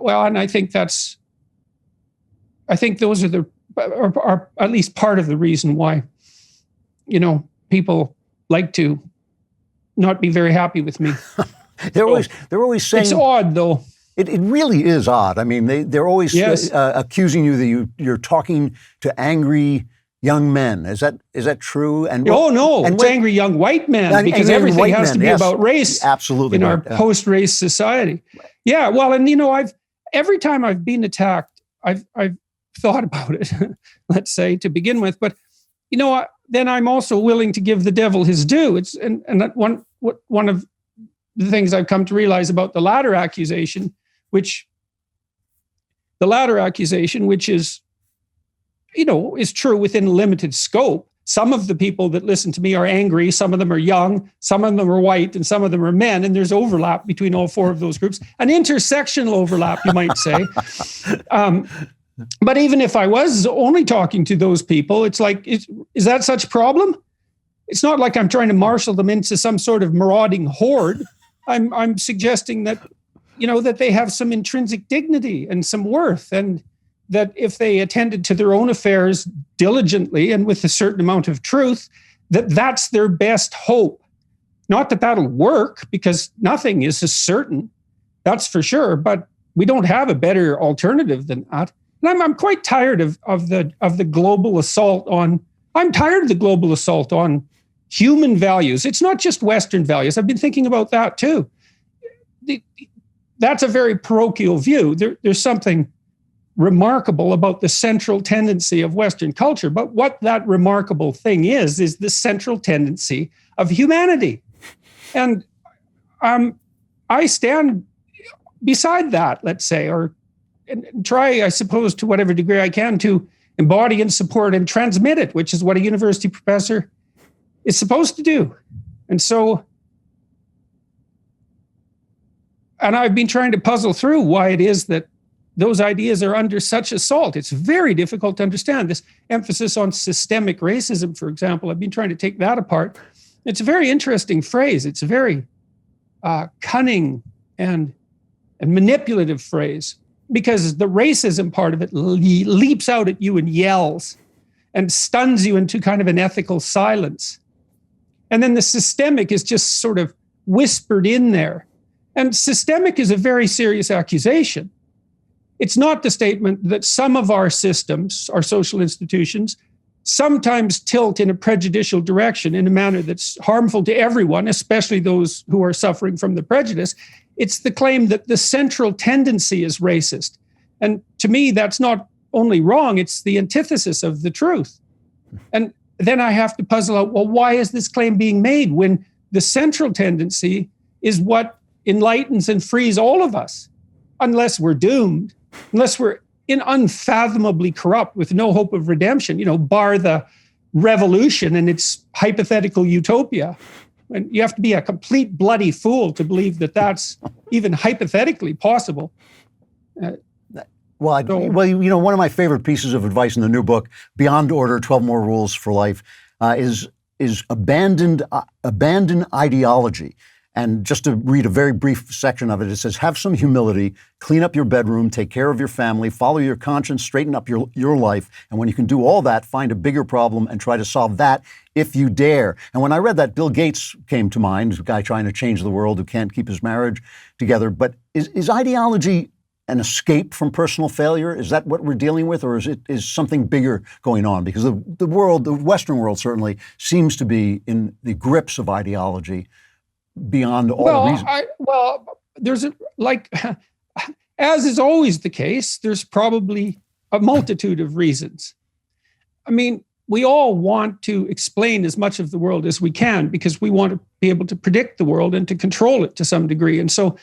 I think those are at least part of the reason why, people like to not be very happy with me. They're always saying it's odd, though. It really is odd. I mean, they're always accusing you that you're talking to angry young men. Is that true? And it's angry young white men, because everything has to be about race. Absolutely, in our post-race society. Yeah, well, and every time I've been attacked, I've thought about it. Let's say to begin with, but then I'm also willing to give the devil his due. And one of the things I've come to realize about the latter accusation, which is, is true within a limited scope. Some of the people that listen to me are angry. Some of them are young. Some of them are white, and some of them are men. And there's overlap between all 4 of those groups, an intersectional overlap, you might say. But even if I was only talking to those people, it's like, is that such a problem? It's not like I'm trying to marshal them into some sort of marauding horde. I'm suggesting that, that they have some intrinsic dignity and some worth, and that if they attended to their own affairs diligently and with a certain amount of truth, that's their best hope. Not that that'll work, because nothing is as certain, that's for sure, but we don't have a better alternative than that. And I'm quite tired of the global assault on. I'm tired of the global assault on human values. It's not just Western values. I've been thinking about that too. that's a very parochial view. There's something remarkable about the central tendency of Western culture. But what that remarkable thing is the central tendency of humanity. And I stand beside that, let's say, or try, I suppose, to whatever degree I can, to embody and support and transmit it, which is what a university professor is supposed to do. And so, and I've been trying to puzzle through why it is that those ideas are under such assault. It's very difficult to understand. This emphasis on systemic racism, for example, I've been trying to take that apart. It's a very interesting phrase. It's a very cunning and manipulative phrase, because the racism part of it leaps out at you and yells and stuns you into kind of an ethical silence. And then the systemic is just sort of whispered in there. And systemic is a very serious accusation. It's not the statement that some of our systems, our social institutions, sometimes tilt in a prejudicial direction in a manner that's harmful to everyone, especially those who are suffering from the prejudice. It's the claim that the central tendency is racist. And to me, that's not only wrong, it's the antithesis of the truth. And then I have to puzzle out, well, why is this claim being made when the central tendency is what enlightens and frees all of us, unless we're doomed, unless we're unfathomably corrupt with no hope of redemption, bar the revolution and its hypothetical utopia. And you have to be a complete bloody fool to believe that that's even hypothetically possible. One of my favorite pieces of advice in the new book, Beyond Order, 12 More Rules for Life, is abandon ideology. And just to read a very brief section of it, it says, have some humility, clean up your bedroom, take care of your family, follow your conscience, straighten up your life. And when you can do all that, find a bigger problem and try to solve that if you dare. And when I read that, Bill Gates came to mind, a guy trying to change the world who can't keep his marriage together. But is ideology an escape from personal failure? Is that what we're dealing with? Or is something bigger going on? Because the Western world certainly seems to be in the grips of ideology beyond all reason. There's as is always the case, there's probably a multitude of reasons. I mean, we all want to explain as much of the world as we can because we want to be able to predict the world and to control it to some degree. And so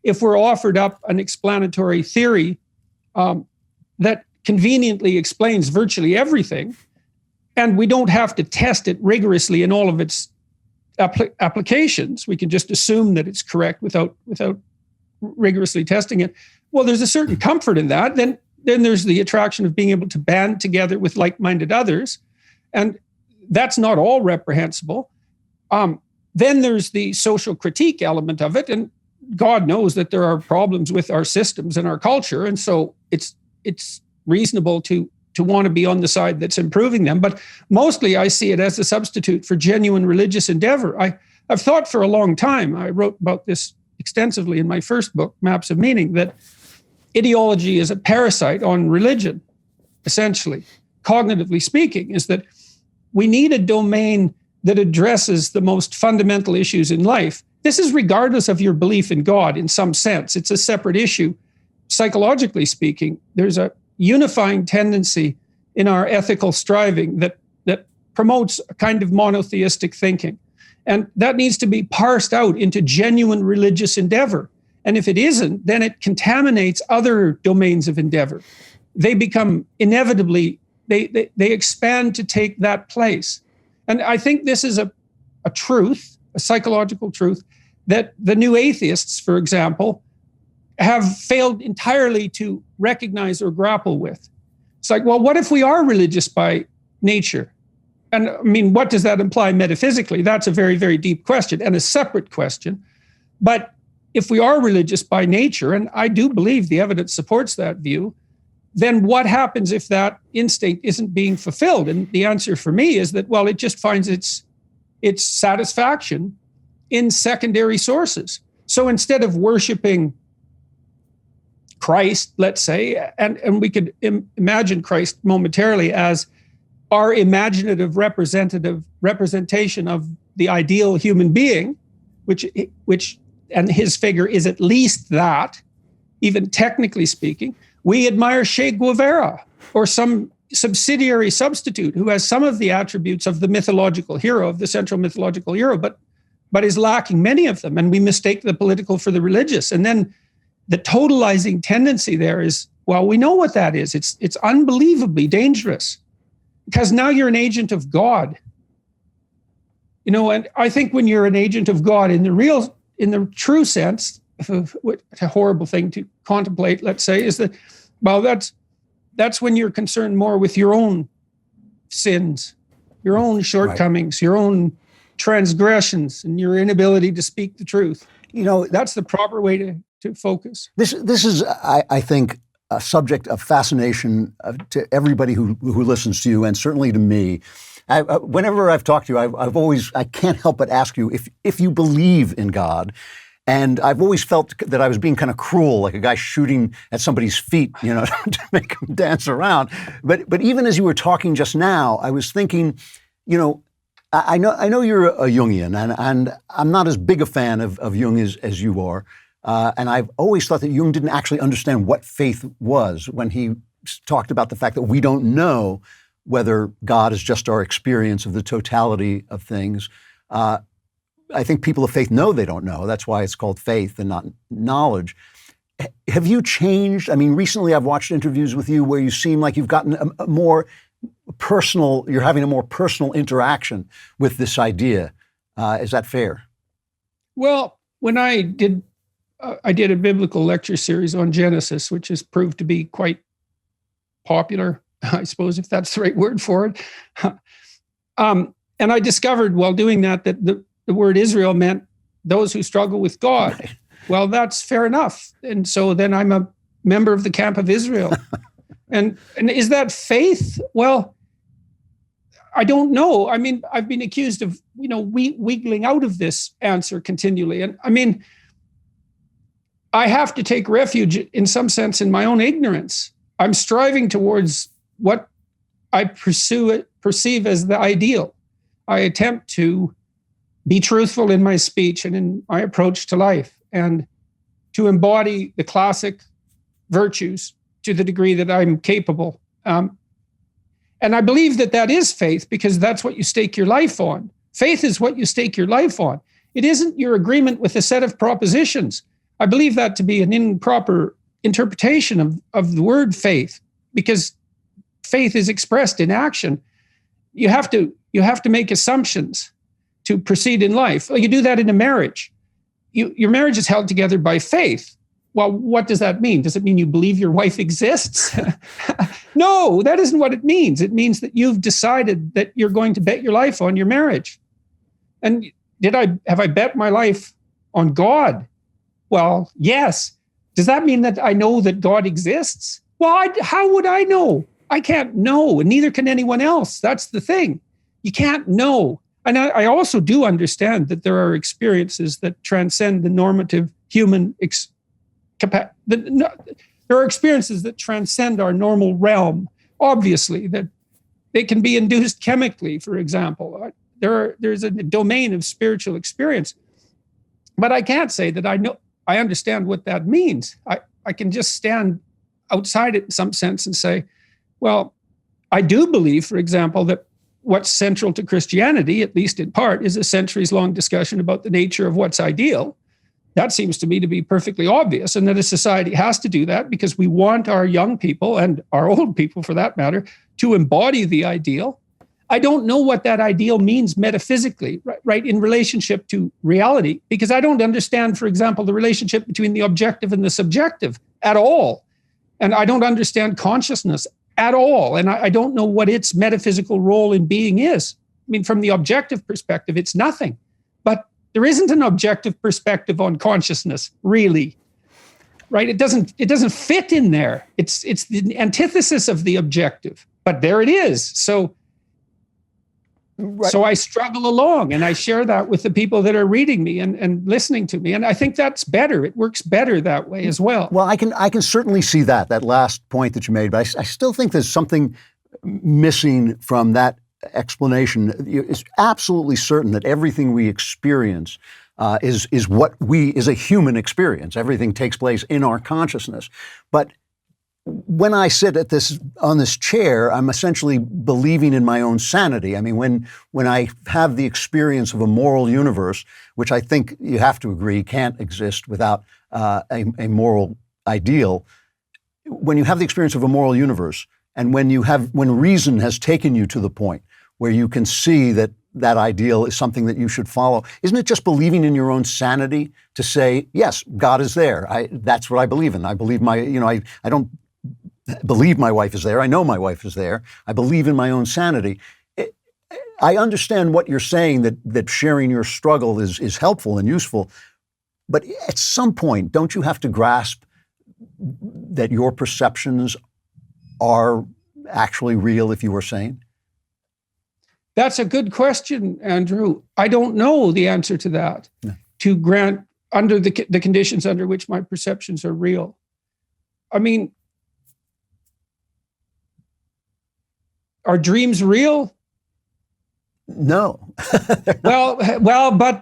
if we're offered up an explanatory theory that conveniently explains virtually everything, and we don't have to test it rigorously in all of its applications, we can just assume that it's correct without rigorously testing it. Well, there's a certain comfort in that. Then there's the attraction of being able to band together with like-minded others, and that's not all reprehensible. Then there's the social critique element of it, and God knows that there are problems with our systems and our culture, and so it's reasonable to want to be on the side that's improving them. But mostly I see it as a substitute for genuine religious endeavor. I've thought for a long time, I wrote about this extensively in my first book, Maps of Meaning, that ideology is a parasite on religion, essentially. Cognitively speaking, is that we need a domain that addresses the most fundamental issues in life. This is regardless of your belief in God in some sense. It's a separate issue. Psychologically speaking, there's a unifying tendency in our ethical striving that promotes a kind of monotheistic thinking. And that needs to be parsed out into genuine religious endeavor. And if it isn't, then it contaminates other domains of endeavor. They become inevitably, they expand to take that place. And I think this is a truth, a psychological truth, that the new atheists, for example, have failed entirely to recognize or grapple with. It's like, well, what if we are religious by nature? And I mean, what does that imply metaphysically? That's a very, very deep question and a separate question. But if we are religious by nature, and I do believe the evidence supports that view, then what happens if that instinct isn't being fulfilled? And the answer for me is that, well, it just finds its satisfaction in secondary sources. So instead of worshiping Christ, let's say, and we could imagine Christ momentarily as our imaginative representation of the ideal human being, which and his figure is at least that, even technically speaking. We admire Che Guevara or some subsidiary substitute who has some of the attributes of the mythological hero, of the central mythological hero, but is lacking many of them. And we mistake the political for the religious. And then the totalizing tendency there is, well, we know what that is. It's unbelievably dangerous because now you're an agent of God. You know, and I think when you're an agent of God in the true sense, what a horrible thing to contemplate, let's say, is that, well, that's when you're concerned more with your own sins, your own shortcomings, your own transgressions, and your inability to speak the truth. You know, that's the proper way to focus. This is, I think, a subject of fascination to everybody who listens to you, and certainly to me. Whenever I've talked to you, I can't help but ask you if you believe in God. And I've always felt that I was being kind of cruel, like a guy shooting at somebody's feet, you know, to make them dance around. But even as you were talking just now, I was thinking, you know, I know you're a Jungian, and I'm not as big a fan of Jung as you are. And I've always thought that Jung didn't actually understand what faith was when he talked about the fact that we don't know whether God is just our experience of the totality of things. I think people of faith know they don't know. That's why it's called faith and not knowledge. Have you changed? I mean, recently I've watched interviews with you where you seem like you've gotten a more personal, you're having a more personal interaction with this idea. Is that fair? Well, when I did a biblical lecture series on Genesis, which has proved to be quite popular, I suppose, if that's the right word for it. And I discovered while doing that the word Israel meant those who struggle with God. Right. Well, that's fair enough. And so then I'm a member of the camp of Israel. and is that faith? Well, I don't know. I mean, I've been accused of, you know, wiggling out of this answer continually. And I mean, I have to take refuge in some sense in my own ignorance. I'm striving towards what I perceive as the ideal. I attempt to be truthful in my speech and in my approach to life, and to embody the classic virtues to the degree that I'm capable. And I believe that is faith, because that's what you stake your life on. Faith is what you stake your life on. It isn't your agreement with a set of propositions. I believe that to be an improper interpretation of the word faith, because faith is expressed in action. You have to make assumptions to proceed in life. You do that in a marriage. Your marriage is held together by faith. Well, what does that mean? Does it mean you believe your wife exists? No, that isn't what it means. It means that you've decided that you're going to bet your life on your marriage. And have I bet my life on God? Well, yes. Does that mean that I know that God exists? Well, how would I know? I can't know, and neither can anyone else. That's the thing. You can't know. And I also do understand that there are experiences that transcend the normative human there are experiences that transcend our normal realm. Obviously, that they can be induced chemically, for example. There's a domain of spiritual experience. But I can't say that I understand what that means. I can just stand outside it in some sense and say, well, I do believe, for example, that what's central to Christianity, at least in part, is a centuries-long discussion about the nature of what's ideal. That seems to me to be perfectly obvious, and that a society has to do that because we want our young people, and our old people for that matter, to embody the ideal. I don't know what that ideal means metaphysically, right, in relationship to reality, because I don't understand, for example, the relationship between the objective and the subjective at all. And I don't understand consciousness at all. And I don't know what its metaphysical role in being is. I mean, from the objective perspective, it's nothing. But there isn't an objective perspective on consciousness, really. Right? It doesn't fit in there. It's the antithesis of the objective. But there it is. So I struggle along, and I share that with the people that are reading me and listening to me. And I think that's better. It works better that way as well. Well, I can certainly see that last point that you made, but I still think there's something missing from that explanation. It's absolutely certain that everything we experience is what is a human experience. Everything takes place in our consciousness. But when I sit on this chair, I'm essentially believing in my own sanity. I mean, when I have the experience of a moral universe, which I think you have to agree can't exist without a moral ideal, when you have the experience of a moral universe, and when reason has taken you to the point where you can see that ideal is something that you should follow, isn't it just believing in your own sanity to say, yes, God is there. That's what I believe in. I believe I don't believe my wife is there. I know my wife is there. I believe in my own sanity. I understand what you're saying, that sharing your struggle is helpful and useful. But at some point, don't you have to grasp that your perceptions are actually real if you were sane? That's a good question, Andrew. I don't know the answer to that. No. To grant under the conditions under which my perceptions are real. I mean, are dreams real? No. but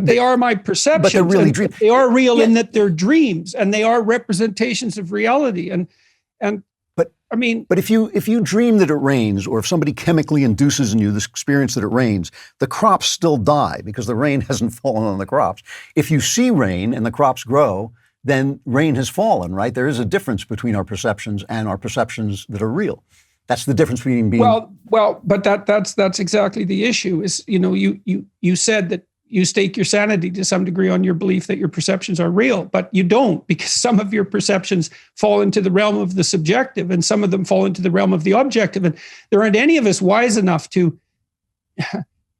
they are my perceptions. But they're really dreams. They are real in that they're dreams, and they are representations of reality. But if you dream that it rains, or if somebody chemically induces in you this experience that it rains, the crops still die because the rain hasn't fallen on the crops. If you see rain and the crops grow, then rain has fallen, right? There is a difference between our perceptions and our perceptions that are real. That's the difference between being but that's exactly the issue. Is you said that you stake your sanity to some degree on your belief that your perceptions are real, but you don't, because some of your perceptions fall into the realm of the subjective and some of them fall into the realm of the objective. And there aren't any of us wise enough to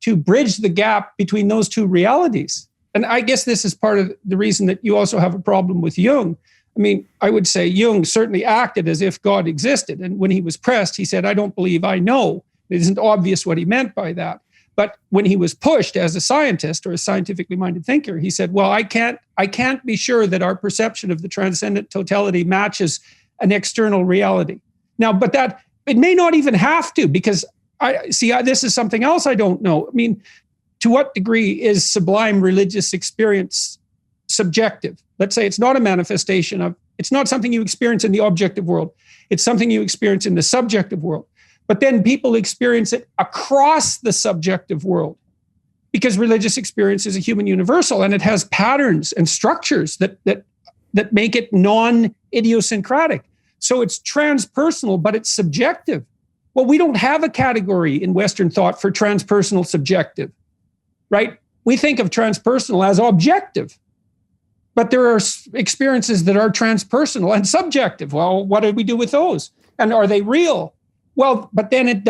bridge the gap between those two realities. And I guess this is part of the reason that you also have a problem with Jung. I mean, I would say Jung certainly acted as if God existed. And when he was pressed, he said, I don't believe I know. It isn't obvious what he meant by that. But when he was pushed as a scientist or a scientifically minded thinker, he said, well, I can't be sure that our perception of the transcendent totality matches an external reality. Now, but that it may not even have to, because this is something else I don't know. I mean, to what degree is sublime religious experience subjective? Let's say it's not a manifestation of, it's not something you experience in the objective world. It's something you experience in the subjective world. But then people experience it across the subjective world, because religious experience is a human universal, and it has patterns and structures that make it non-idiosyncratic. So it's transpersonal, but it's subjective. Well, we don't have a category in Western thought for transpersonal subjective, right? We think of transpersonal as objective, but there are experiences that are transpersonal and subjective. Well, what do we do with those? And are they real? Well, but then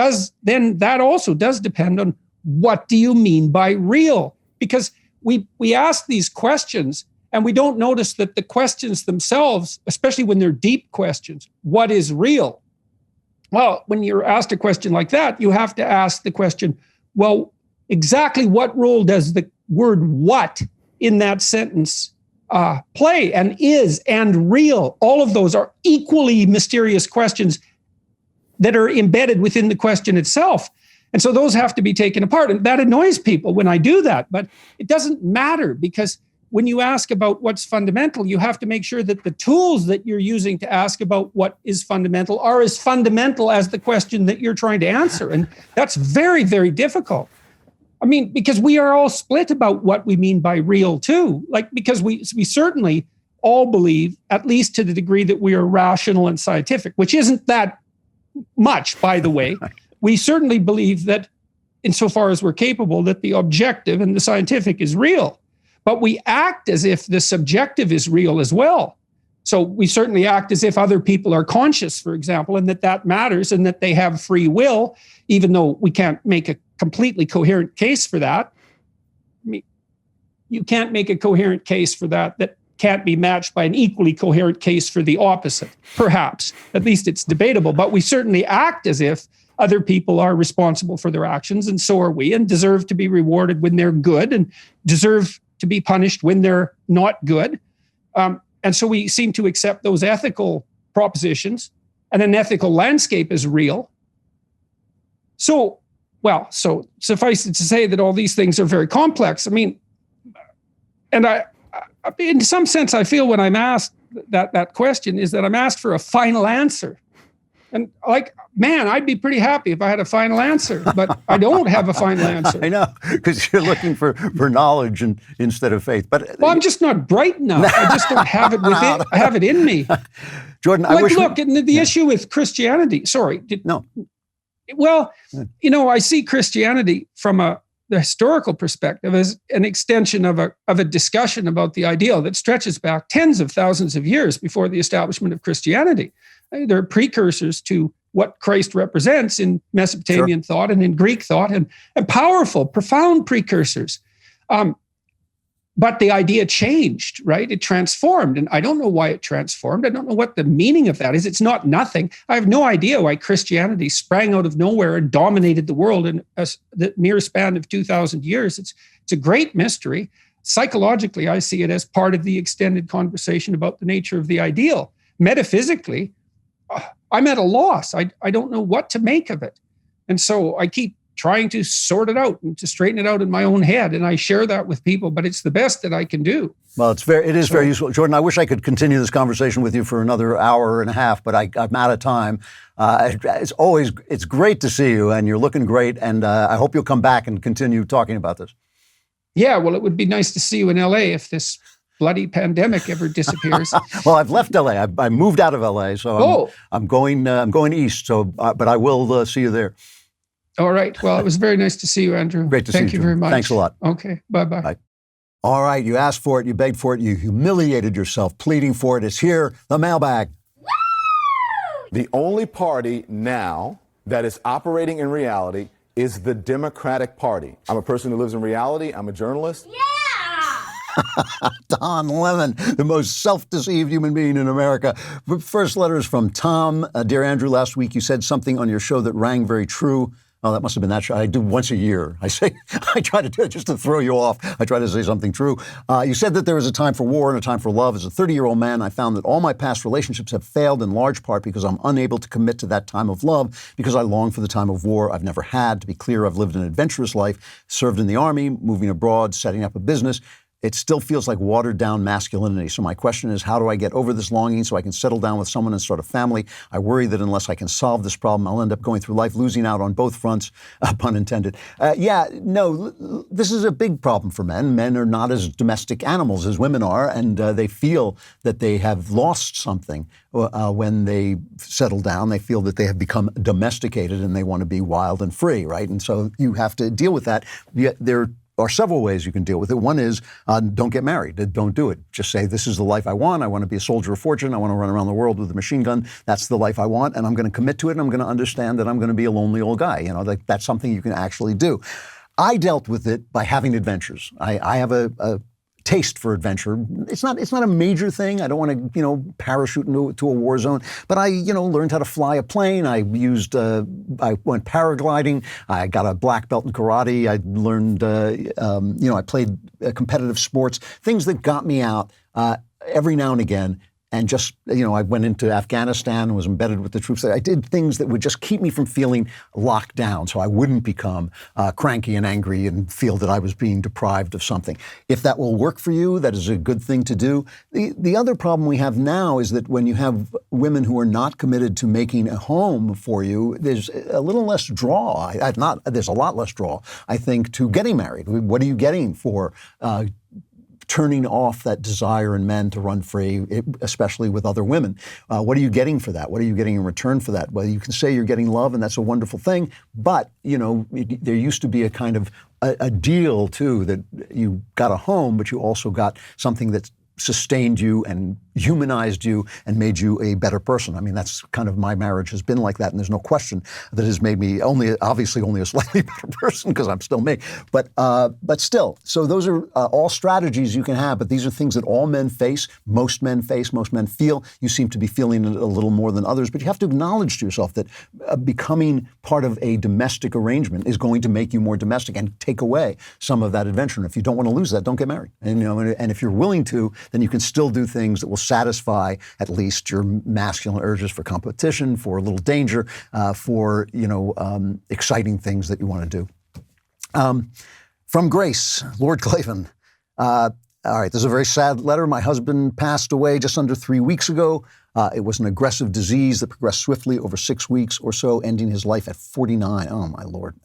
that also does depend on what do you mean by real? Because we ask these questions and we don't notice that the questions themselves, especially when they're deep questions, what is real? Well, when you're asked a question like that, you have to ask the question, well, exactly what role does the word what in that sentence play, and is, and real? All of those are equally mysterious questions that are embedded within the question itself. And so those have to be taken apart. And that annoys people when I do that, but it doesn't matter, because when you ask about what's fundamental, you have to make sure that the tools that you're using to ask about what is fundamental are as fundamental as the question that you're trying to answer. And that's very, very difficult. I mean, because we are all split about what we mean by real too. Because we certainly all believe, at least to the degree that we are rational and scientific, which isn't that much, by the way. We certainly believe that, insofar as we're capable, that the objective and the scientific is real. But we act as if the subjective is real as well. So we certainly act as if other people are conscious, for example, and that matters, and that they have free will, even though we can't make a completely coherent case for that. I mean, you can't make a coherent case for that can't be matched by an equally coherent case for the opposite, perhaps. At least it's debatable, but we certainly act as if other people are responsible for their actions, and so are we, and deserve to be rewarded when they're good, and deserve to be punished when they're not good. And so we seem to accept those ethical propositions, and an ethical landscape is real. So suffice it to say that all these things are very complex. I mean, And in some sense, I feel when I'm asked that question is that I'm asked for a final answer. And like, man, I'd be pretty happy if I had a final answer, but I don't have a final answer. I know, because you're looking for knowledge instead of faith. But I'm just not bright enough. I just don't have it within. I have it in me. Jordan, I wish. Look, the issue with Christianity. Sorry. No. Well, I see Christianity from the historical perspective as an extension of a discussion about the ideal that stretches back tens of thousands of years before the establishment of Christianity. There are precursors to what Christ represents in Mesopotamian thought and in Greek thought, and powerful, profound precursors. But the idea changed, right? It transformed, and I don't know why it transformed. I don't know what the meaning of that is. It's not nothing. I have no idea why Christianity sprang out of nowhere and dominated the world in the mere span of 2,000 years. It's a great mystery. Psychologically, I see it as part of the extended conversation about the nature of the ideal. Metaphysically, I'm at a loss. I don't know what to make of it. And so I keep trying to sort it out and to straighten it out in my own head. And I share that with people, but it's the best that I can do. Well, it is very useful. Jordan, I wish I could continue this conversation with you for another hour and a half, but I'm out of time. It's great to see you, and you're looking great. And I hope you'll come back and continue talking about this. Yeah, well, it would be nice to see you in LA if this bloody pandemic ever disappears. Well, I've left LA. I moved out of LA, so I'm going east. So, but I will see you there. All right. Well, it was very nice to see you, Andrew. Great to see you. Thank you very much. Thanks a lot. Okay. Bye-bye. Bye. All right. You asked for it. You begged for it. You humiliated yourself, pleading for it. It's here. The mailbag. The only party now that is operating in reality is the Democratic Party. I'm a person who lives in reality. I'm a journalist. Don Lemon, the most self-deceived human being in America. First letter is from Tom. Dear Andrew, last week you said something on your show that rang very true. Oh, that must have been that show. I do once a year. I try to do it just to throw you off. I try to say something true. You said that there is a time for war and a time for love. As a 30-year-old man, I found that all my past relationships have failed in large part because I'm unable to commit to that time of love because I long for the time of war I've never had. To be clear, I've lived an adventurous life, served in the Army, moving abroad, setting up a business. It still feels like watered-down masculinity. So my question is, how do I get over this longing so I can settle down with someone and start a family? I worry that unless I can solve this problem, I'll end up going through life losing out on both fronts, pun intended. This is a big problem for men. Men are not as domestic animals as women are, and they feel that they have lost something when they settle down. They feel that they have become domesticated and they want to be wild and free, right? And so you have to deal with that. There are several ways you can deal with it. One is don't get married. Don't do it. Just say, this is the life I want. I want to be a soldier of fortune. I want to run around the world with a machine gun. That's the life I want, and I'm going to commit to it, and I'm going to understand that I'm going to be a lonely old guy. That's something you can actually do. I dealt with it by having adventures. I have a taste for adventure. It's not a major thing. I don't want to, parachute into a war zone, but I, learned how to fly a plane. I went paragliding. I got a black belt in karate. I learned, I played competitive sports, things that got me out every now and again. And just, I went into Afghanistan and was embedded with the troops there. I did things that would just keep me from feeling locked down so I wouldn't become cranky and angry and feel that I was being deprived of something. If that will work for you, that is a good thing to do. The other problem we have now is that when you have women who are not committed to making a home for you, there's a little less draw. There's a lot less draw, I think, to getting married. What are you getting for turning off that desire in men to run free, especially with other women? What are you getting for that? What are you getting in return for that? Well, you can say you're getting love, and that's a wonderful thing, but, there used to be a kind of a deal, too, that you got a home, but you also got something that sustained you and humanized you and made you a better person. I mean, that's kind of my marriage has been like that, and there's no question that has made me obviously only a slightly better person because I'm still me. But still, so those are all strategies you can have, but these are things that all men face, most men feel. You seem to be feeling it a little more than others, but you have to acknowledge to yourself that becoming part of a domestic arrangement is going to make you more domestic and take away some of that adventure. And if you don't want to lose that, don't get married. And if you're willing to, then you can still do things that will satisfy at least your masculine urges for competition, for a little danger, for exciting things that you want to do. From Grace, Lord Klavan, All right, this is a very sad letter. My husband passed away just under 3 weeks ago. It was an aggressive disease that progressed swiftly over 6 weeks or so, ending his life at 49. Oh, my Lord.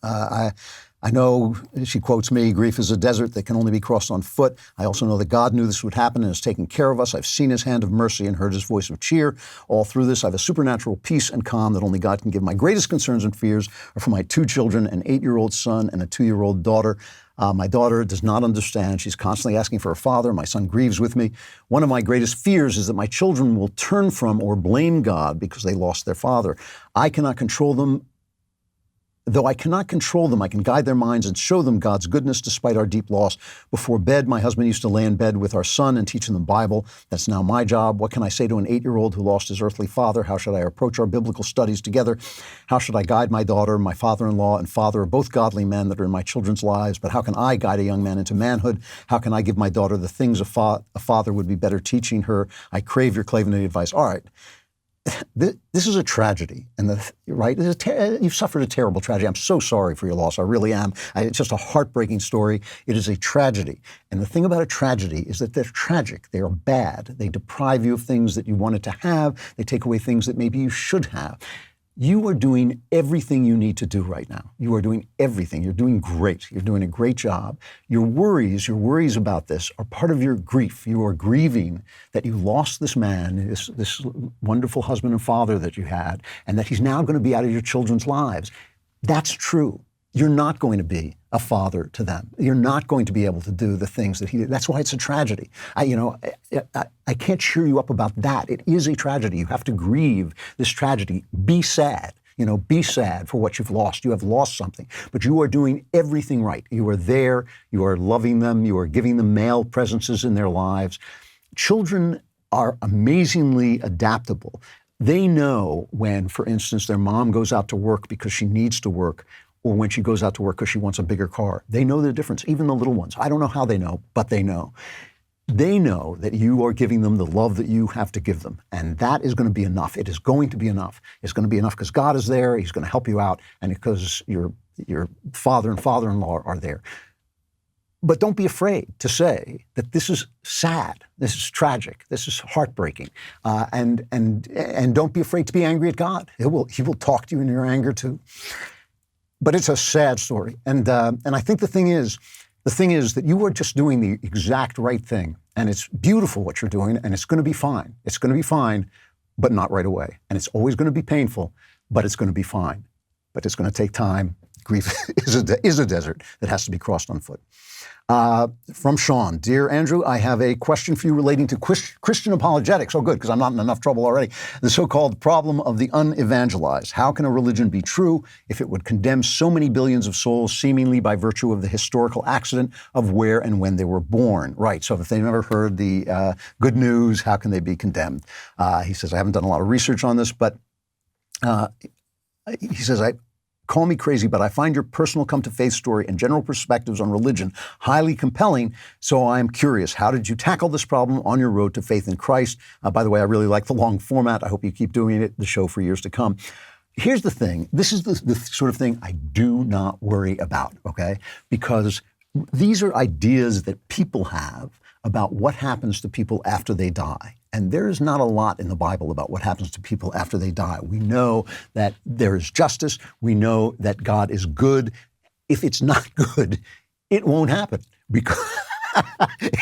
I know, she quotes me, grief is a desert that can only be crossed on foot. I also know that God knew this would happen and is taking care of us. I've seen his hand of mercy and heard his voice of cheer. All through this, I have a supernatural peace and calm that only God can give. My greatest concerns and fears are for my 2 children, an 8-year-old son and a 2-year-old daughter. My daughter does not understand. She's constantly asking for her father. My son grieves with me. One of my greatest fears is that my children will turn from or blame God because they lost their father. I cannot control them. Though I cannot control them, I can guide their minds and show them God's goodness despite our deep loss. Before bed, my husband used to lay in bed with our son and teach him the Bible. That's now my job. What can I say to an 8-year-old who lost his earthly father? How should I approach our biblical studies together? How should I guide my daughter? My father-in-law and father are both godly men that are in my children's lives, but how can I guide a young man into manhood? How can I give my daughter the things a father would be better teaching her? I crave your Klavan advice. All right. This is a tragedy, and right? You've suffered a terrible tragedy. I'm so sorry for your loss. I really am. It's just a heartbreaking story. It is a tragedy. And the thing about a tragedy is that they're tragic. They are bad. They deprive you of things that you wanted to have. They take away things that maybe you should have. You are doing everything you need to do right now. You are doing everything. You're doing great. You're doing a great job. Your worries about this are part of your grief. You are grieving that you lost this man, this wonderful husband and father that you had, and that he's now going to be out of your children's lives. That's true. You're not going to be a father to them. You're not going to be able to do the things that he did. That's why it's a tragedy. I can't cheer you up about that. It is a tragedy. You have to grieve this tragedy. Be sad. Be sad for what you've lost. You have lost something, but you are doing everything right. You are there. You are loving them. You are giving them male presences in their lives. Children are amazingly adaptable. They know when, for instance, their mom goes out to work because she needs to work, or when she goes out to work because she wants a bigger car. They know the difference, even the little ones. I don't know how they know, but they know. They know that you are giving them the love that you have to give them, and that is going to be enough. It is going to be enough. It's going to be enough because God is there, he's going to help you out, and because your father and father-in-law are there. But don't be afraid to say that this is sad, this is tragic, this is heartbreaking, and don't be afraid to be angry at God. He will talk to you in your anger too. But it's a sad story. And I think the thing is that you are just doing the exact right thing. And it's beautiful what you're doing, and it's going to be fine. It's going to be fine, but not right away. And it's always going to be painful, but it's going to be fine. But it's going to take time. Grief is a desert that has to be crossed on foot. From Sean, Dear Andrew, I have a question for you relating to Christian apologetics. Oh, good, because I'm not in enough trouble already. The so-called problem of the unevangelized. How can a religion be true if it would condemn so many billions of souls seemingly by virtue of the historical accident of where and when they were born? Right, so if they've never heard the good news, how can they be condemned? He says, I haven't done a lot of research on this, but he says, call me crazy, but I find your personal come-to-faith story and general perspectives on religion highly compelling, so I'm curious. How did you tackle this problem on your road to faith in Christ? By the way, I really like the long format. I hope you keep doing it, the show for years to come. Here's the thing. This is the sort of thing I do not worry about, okay? Because these are ideas that people have about what happens to people after they die. And there is not a lot in the Bible about what happens to people after they die. We know that there is justice. We know that God is good. If it's not good, it won't happen because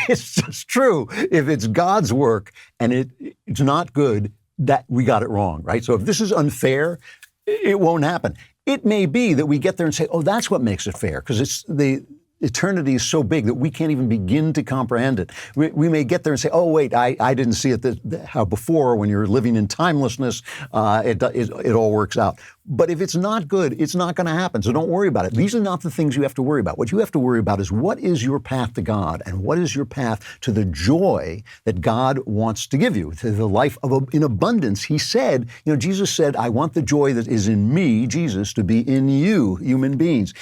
it's just true. If it's God's work and it's not good, that we got it wrong, right? So if this is unfair, it won't happen. It may be that we get there and say, oh, that's what makes it fair, because it's the eternity is so big that we can't even begin to comprehend it. We may get there and say, oh, wait, I didn't see it how before when you're living in timelessness, it all works out. But if it's not good, it's not going to happen. So don't worry about it. These are not the things you have to worry about. What you have to worry about is what is your path to God and what is your path to the joy that God wants to give you, to the life in abundance. He said, Jesus said, I want the joy that is in me, Jesus, to be in you, human beings.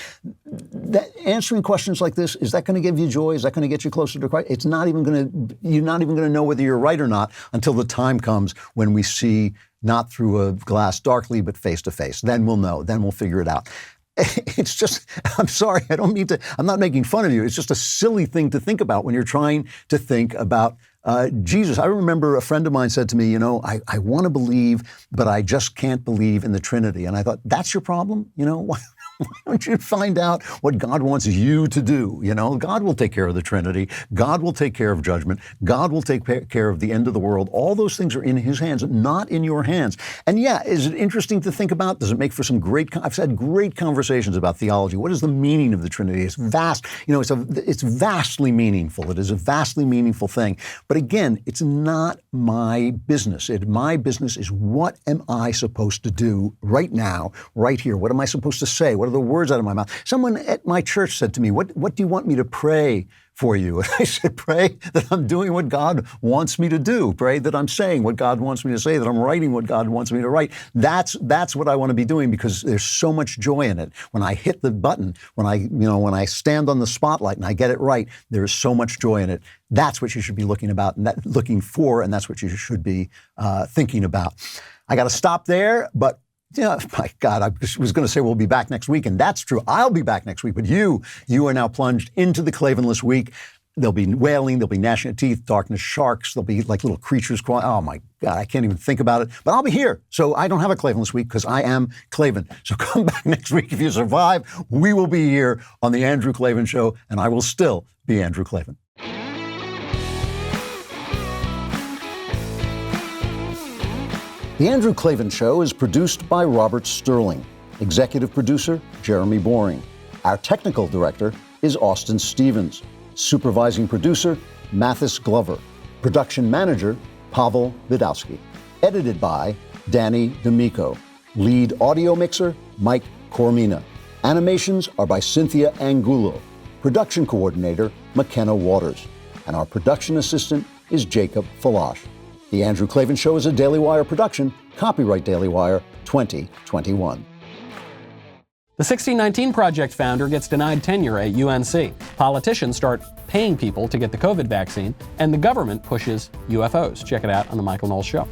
Answering questions like this, is that going to give you joy? Is that going to get you closer to Christ? You're not even going to know whether you're right or not until the time comes when we see not through a glass darkly, but face to face. Then we'll know. Then we'll figure it out. it's just, I'm sorry, I don't mean to, I'm not making fun of you. It's just a silly thing to think about when you're trying to think about Jesus. I remember a friend of mine said to me, you know, I want to believe, but I just can't believe in the Trinity. And I thought, that's your problem? You know, why don't you find out what God wants you to do? You know, God will take care of the Trinity. God will take care of judgment. God will take care of the end of the world. All those things are in his hands, not in your hands. And yeah, is it interesting to think about? Does it make for some great, I've had great conversations about theology. What is the meaning of the Trinity? It's vast, you know, it's vastly meaningful. It is a vastly meaningful thing. But again, it's not my business. My business is, what am I supposed to do right now, right here? What am I supposed to say? What are the words out of my mouth? Someone at my church said to me, what do you want me to pray for you? And I said, pray that I'm doing what God wants me to do. Pray that I'm saying what God wants me to say, that I'm writing what God wants me to write. That's what I want to be doing, because there's so much joy in it. When I hit the button, when I stand on the spotlight and I get it right, there's so much joy in it. That's what you should be looking for, and that's what you should be thinking about. I got to stop there, but yeah, my God, I was going to say we'll be back next week, and that's true. I'll be back next week, but you are now plunged into the Klavanless week. There'll be wailing, there'll be gnashing of teeth, darkness, sharks, there'll be like little creatures crawling. Oh my God, I can't even think about it. But I'll be here, so I don't have a Klavanless week because I am Klavan. So come back next week if you survive. We will be here on The Andrew Klavan Show, and I will still be Andrew Klavan. The Andrew Klavan Show is produced by Robert Sterling. Executive producer, Jeremy Boring. Our technical director is Austin Stevens. Supervising producer, Mathis Glover. Production manager, Pavel Vidowski. Edited by Danny D'Amico. Lead audio mixer, Mike Coromina. Animations are by Cynthia Angulo. Production coordinator, McKenna Waters. And our production assistant is Jacob Falash. The Andrew Klavan Show is a Daily Wire production. Copyright Daily Wire 2021. The 1619 Project founder gets denied tenure at UNC. Politicians start paying people to get the COVID vaccine, and the government pushes UFOs. Check it out on The Michael Knowles Show.